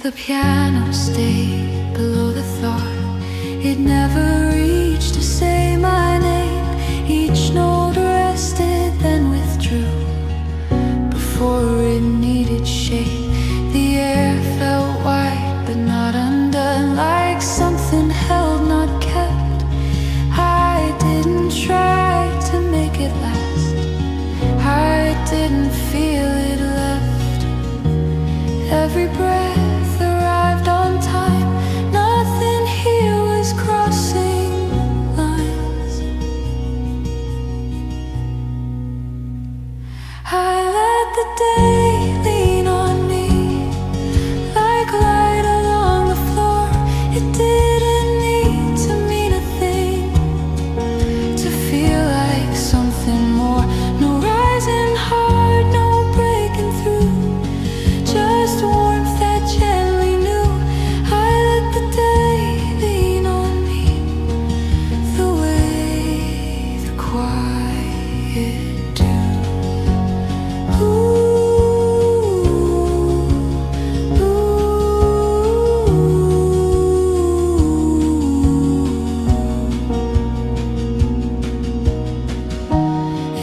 A: The piano stayed below the thought. It never reached to say my name. Each note rested, then withdrew before it needed shape. The air felt wide but not undone, like something held, not kept. I didn't try to make it last. I didn't feel it left. Every breath arrived on time. Nothing here was crossing lines. I let the day lean on me, like light along the floor. It didn't need to mean a thing to feel like something more. No rising hard, no breaking through, just warmth that gently knew. I let the day lean on me, the way the quiet do.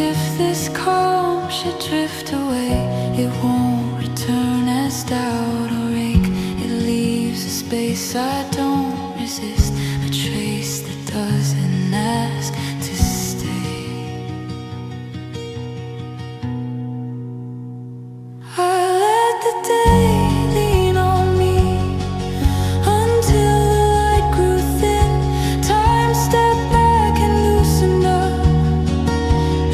A: If this calm should drift away, it won't return as doubt or ache. It leaves a space I don't resist, a trace that doesn't ask to stay. I let the day lean on me until the light grew thin. Time stepped back and loosened up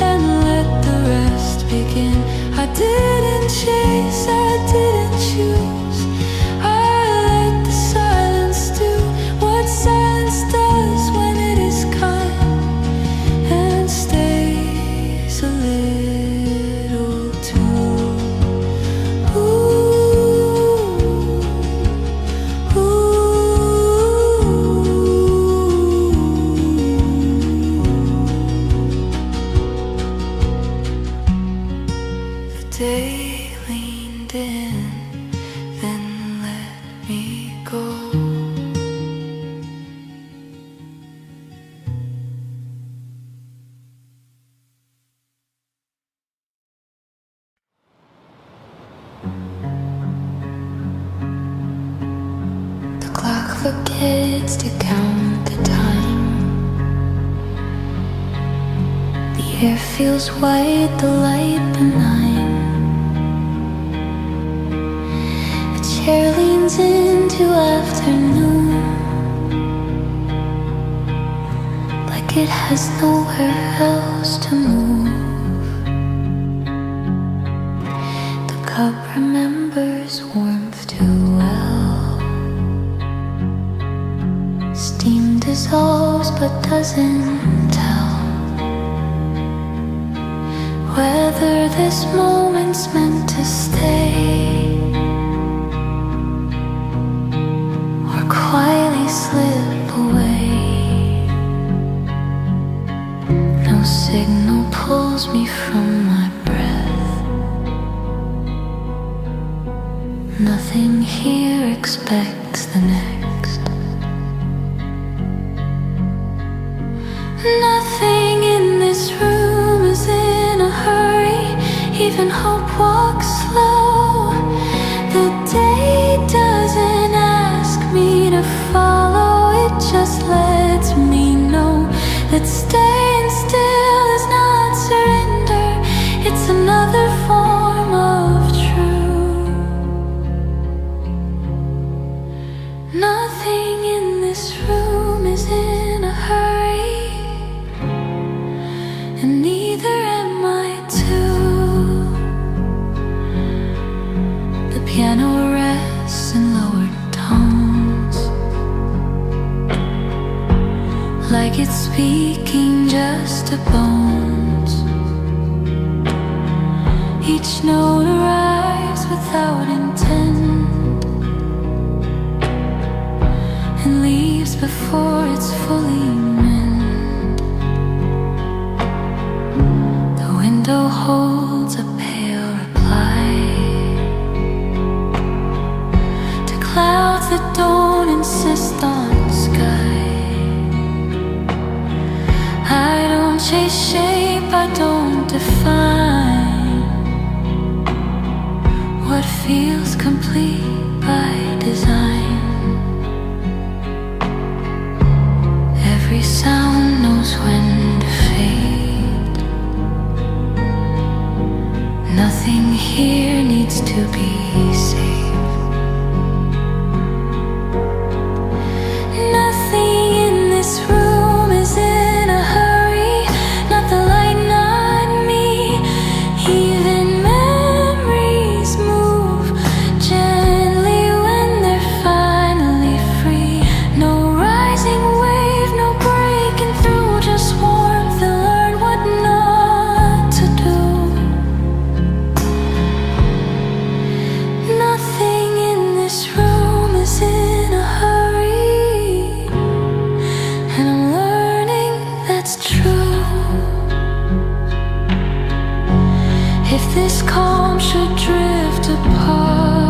A: and let the rest begin. I didn't chase, I didn't choose. I let the silence do what silence does when it is kind and stays a little too. The day leaned in, then let me go. The clock forgets to count the time. The air feels white, the light benign. A chair leans into afternoon, like it has nowhere else to move. The cup remembers warmth too well. Steam dissolves but doesn't tell whether this moment's meant to stay or quietly slip away. No signal pulls me from my breath. Nothing here expects the next. Nothing in this room is in a hurry. Even hope walks slow. The day doesn't ask me to follow, it just lets me know that staying still is not surrender. It's another form of truth. Nothing in this room is in a hurry, and neither am I too. The piano rests in lowered tones, like it's speaking just to bones. Each note arrives without intent and leaves before it's fully meant. The window holds a pale reply to clouds that don't insist on sky. I don't chase shape, I don't define what feels complete by design. Every sound knows when to fade. Nothing here needs to be saved. Nothing in this room is in a hurry. Not the light, not me. Even memories move gently when they're finally free. No rising wave, no breaking through, just warmth and learn what not to do. Nothing in this room is in a hurry, and I'm learning that's true. If this calm should drift apart,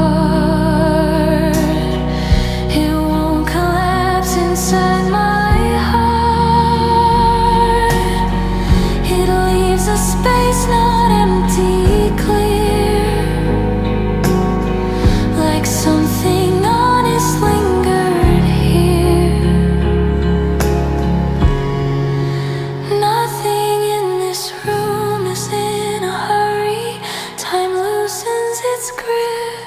A: it won't collapse inside my heart. It leaves a space not empty, clear, like something honest lingered here. Nothing in this room is in a hurry. Time loosens its grip.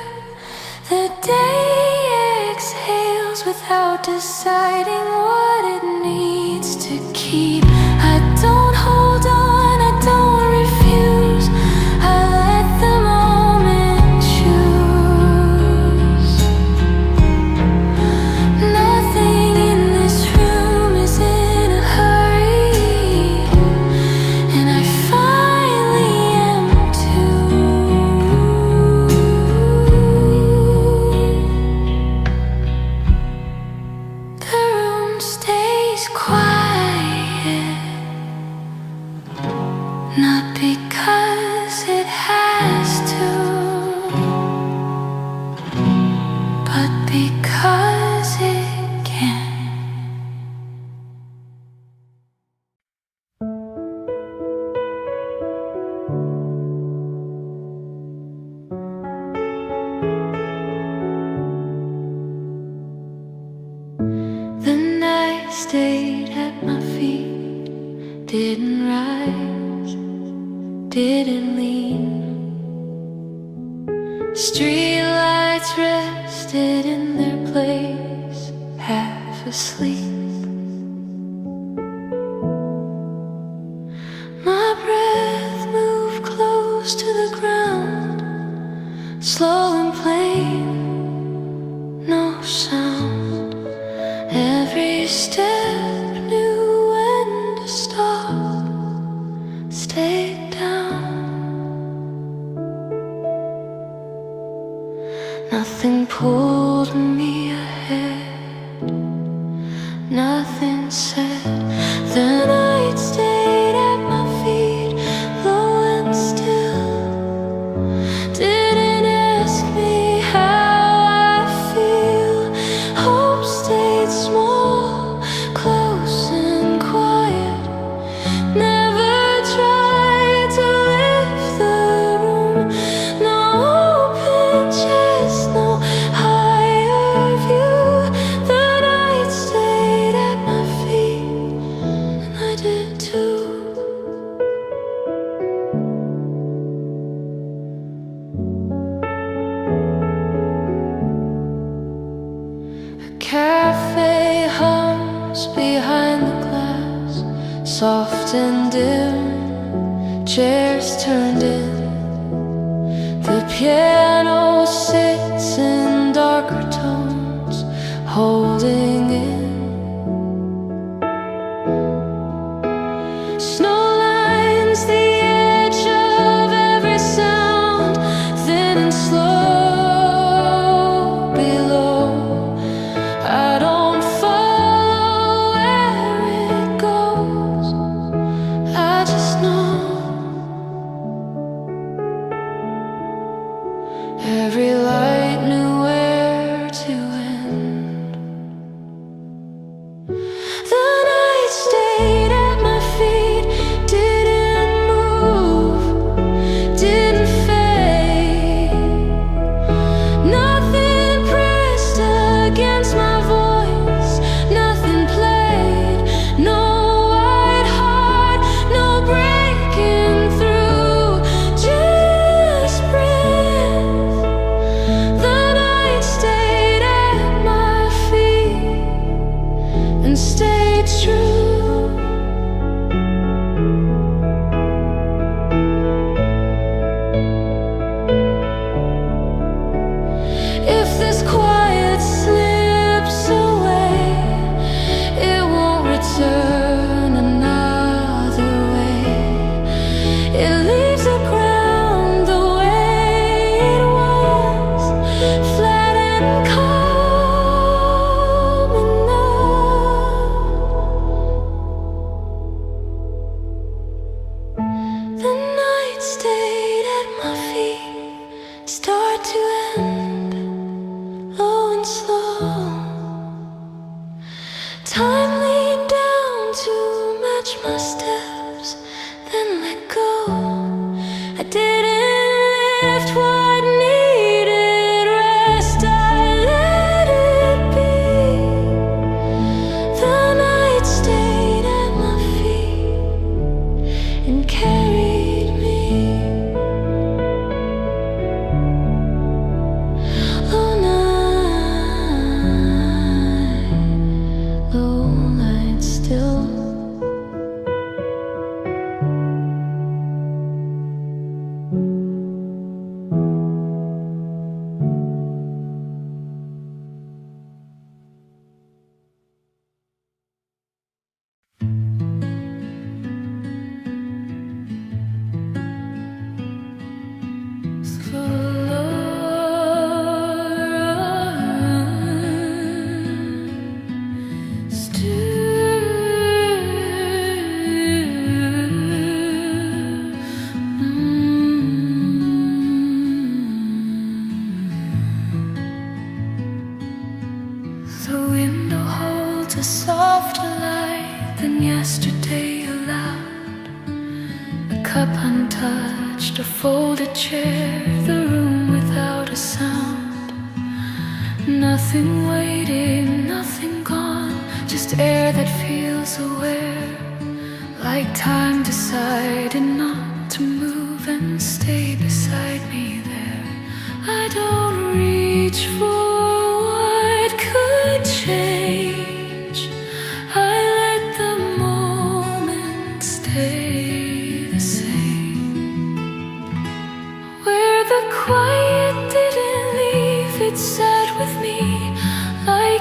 A: The day exhales without deciding what it needs to keep. I don't hold on, I don't refuse. I let the moment choose. Nothing in this room is in a hurry, and I finally am too. The room stays quiet, not because it has to, but because it can. The night stayed at my feet, didn't rise, didn't lean. Streetlights rest stood in their place, half asleep. My breath moved close to the ground, slow and plain, no sound. Every step knew when to stop, stay down. Nothing pulled me ahead, nothing said. The night stayed at my feet, low and still. Didn't ask me how I feel. Hope stayed small, close and quiet. Never tried to lift the room. No open chest, no higher view. The night stayed at my feet, and I did too. A cafe hums behind the glass, soft and dim, chairs turned in. The piano sits in darker tones, holding in. Snow lines the edge of every sound, thin and slow below. I don't follow where it goes, I just know. Every light knew where to end. The night stayed at my feet, didn't move, didn't fade. Nothing pressed against my voice, nothing played. No white heart, no breaking through, just breath. The night stayed at my feet and stayed true. If this quiet slips away, it won't return another way. It leaves the ground the way it was, flat and calm enough. The night stayed at my feet, start to end, low and slow. Time leaned down to match my steps, then let go. I didn't lift what needed rest, I let it be. The night stayed at my feet and carried me. Low night, low light still. The window holds a softer light than yesterday allowed. A cup untouched, a folded chair, the room without a sound. Nothing waiting, nothing gone, just air that feels aware. Like time decided not to move and stay beside me there. I don't reach for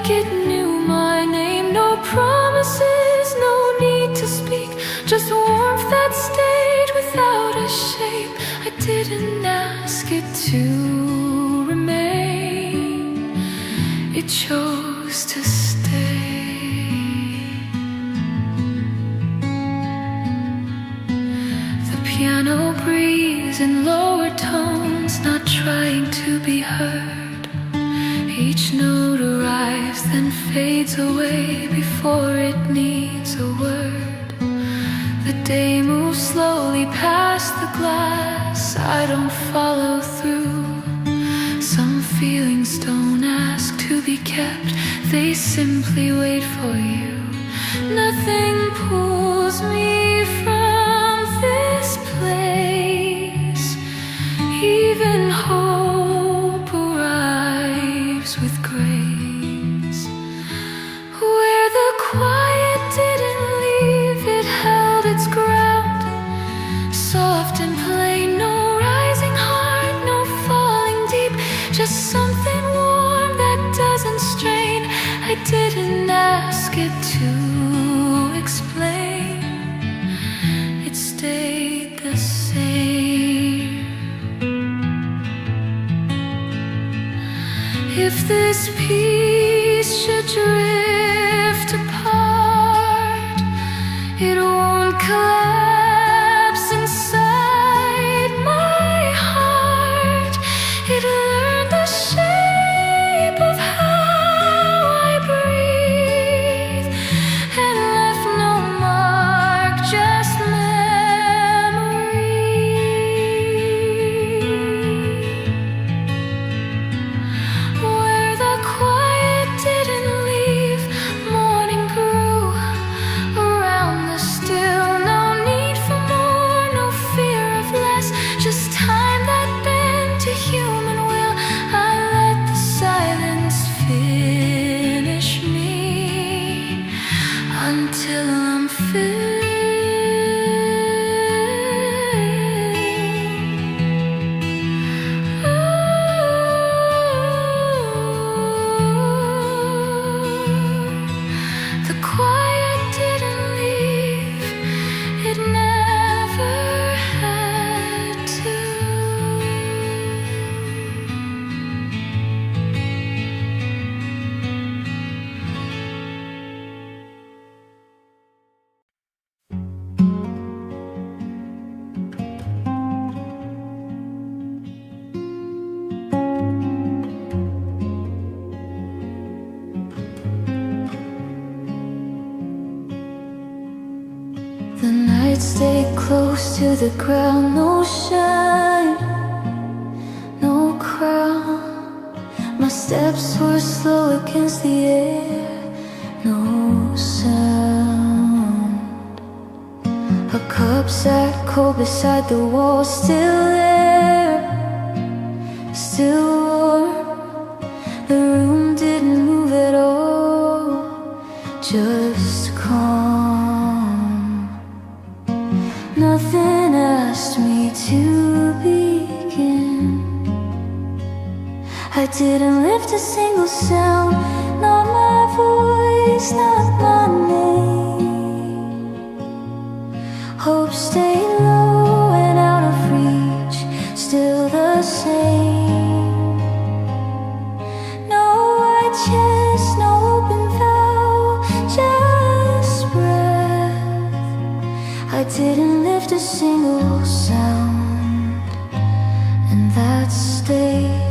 A: like it knew my name. No promises, no need to speak, just warmth that stayed without a shape. I didn't ask it to remain, it chose to stay. The piano breeze in lower tones, not trying to be heard. Each note arrives, then fades away before it needs a word. The day moves slowly past the glass, I don't follow through. Some feelings don't ask to be kept, they simply wait for you. Nothing pulls me from this place, even hope arrives with grace. Where the quiet didn't leave, it held its ground. Soft and plain, no rising heart, no falling deep, just something warm that doesn't strain. I didn't ask it to explain, it stayed the same. If this piece should drift apart, it won't collapse inside my heart. It learned the shape of how I breathe and left no mark, just memory. Where the quiet didn't leave, morning grew around the still. No need for more, no fear of less, just time that bent to human will. I let the silence finish me until I'm filled. The quiet didn't leave, it never had to. The night stayed close to the ground, no shine, no crown. My steps were slow against the air, no sound. A cup sat cold beside the wall, still there, still warm. The room didn't move at all, just calm. Nothing asked me to begin. I didn't lift a single sound, not my voice, not my name. Hope stayed low and out of reach, still the same. No white chest, no open vow, just breath. I didn't lift a single sound, and that stayed.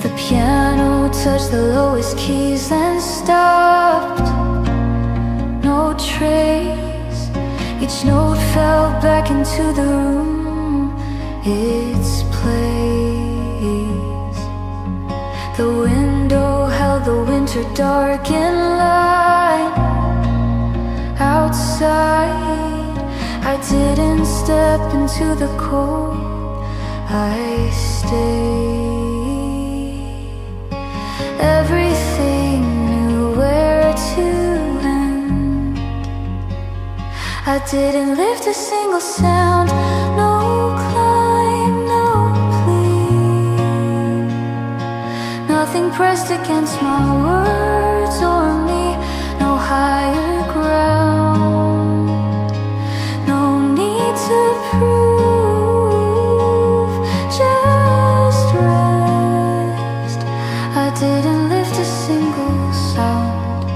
A: The piano touched the lowest keys and stopped. No trace, each note fell back into the room, its place. The window held the winter dark and light. Outside, I didn't step into the cold, I stayed. Everything knew where to end. I didn't lift a single sound, no climb, pressed against my words or me. No higher ground, no need to prove, just rest. I didn't lift a single sound,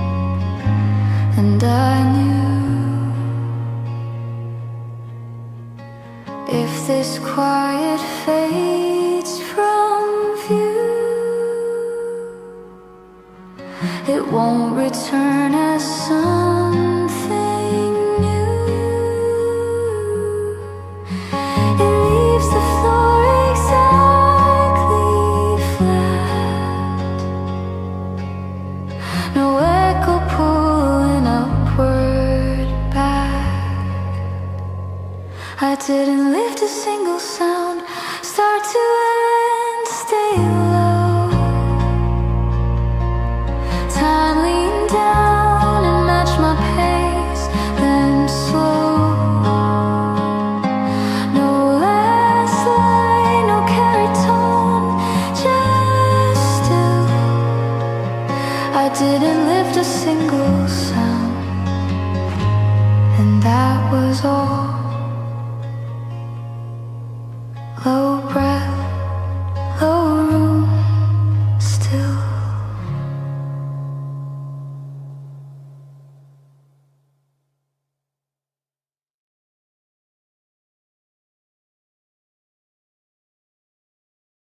A: and I knew if this quiet fades from view, it won't return as something new. It leaves the floor exactly flat, no echo pulling upward back. I didn't lift a single sound, start to end, stay low. Time leaned down and matched my pace, then slow. No last line, no carried tone, just still. I didn't lift a single sound, and that was all.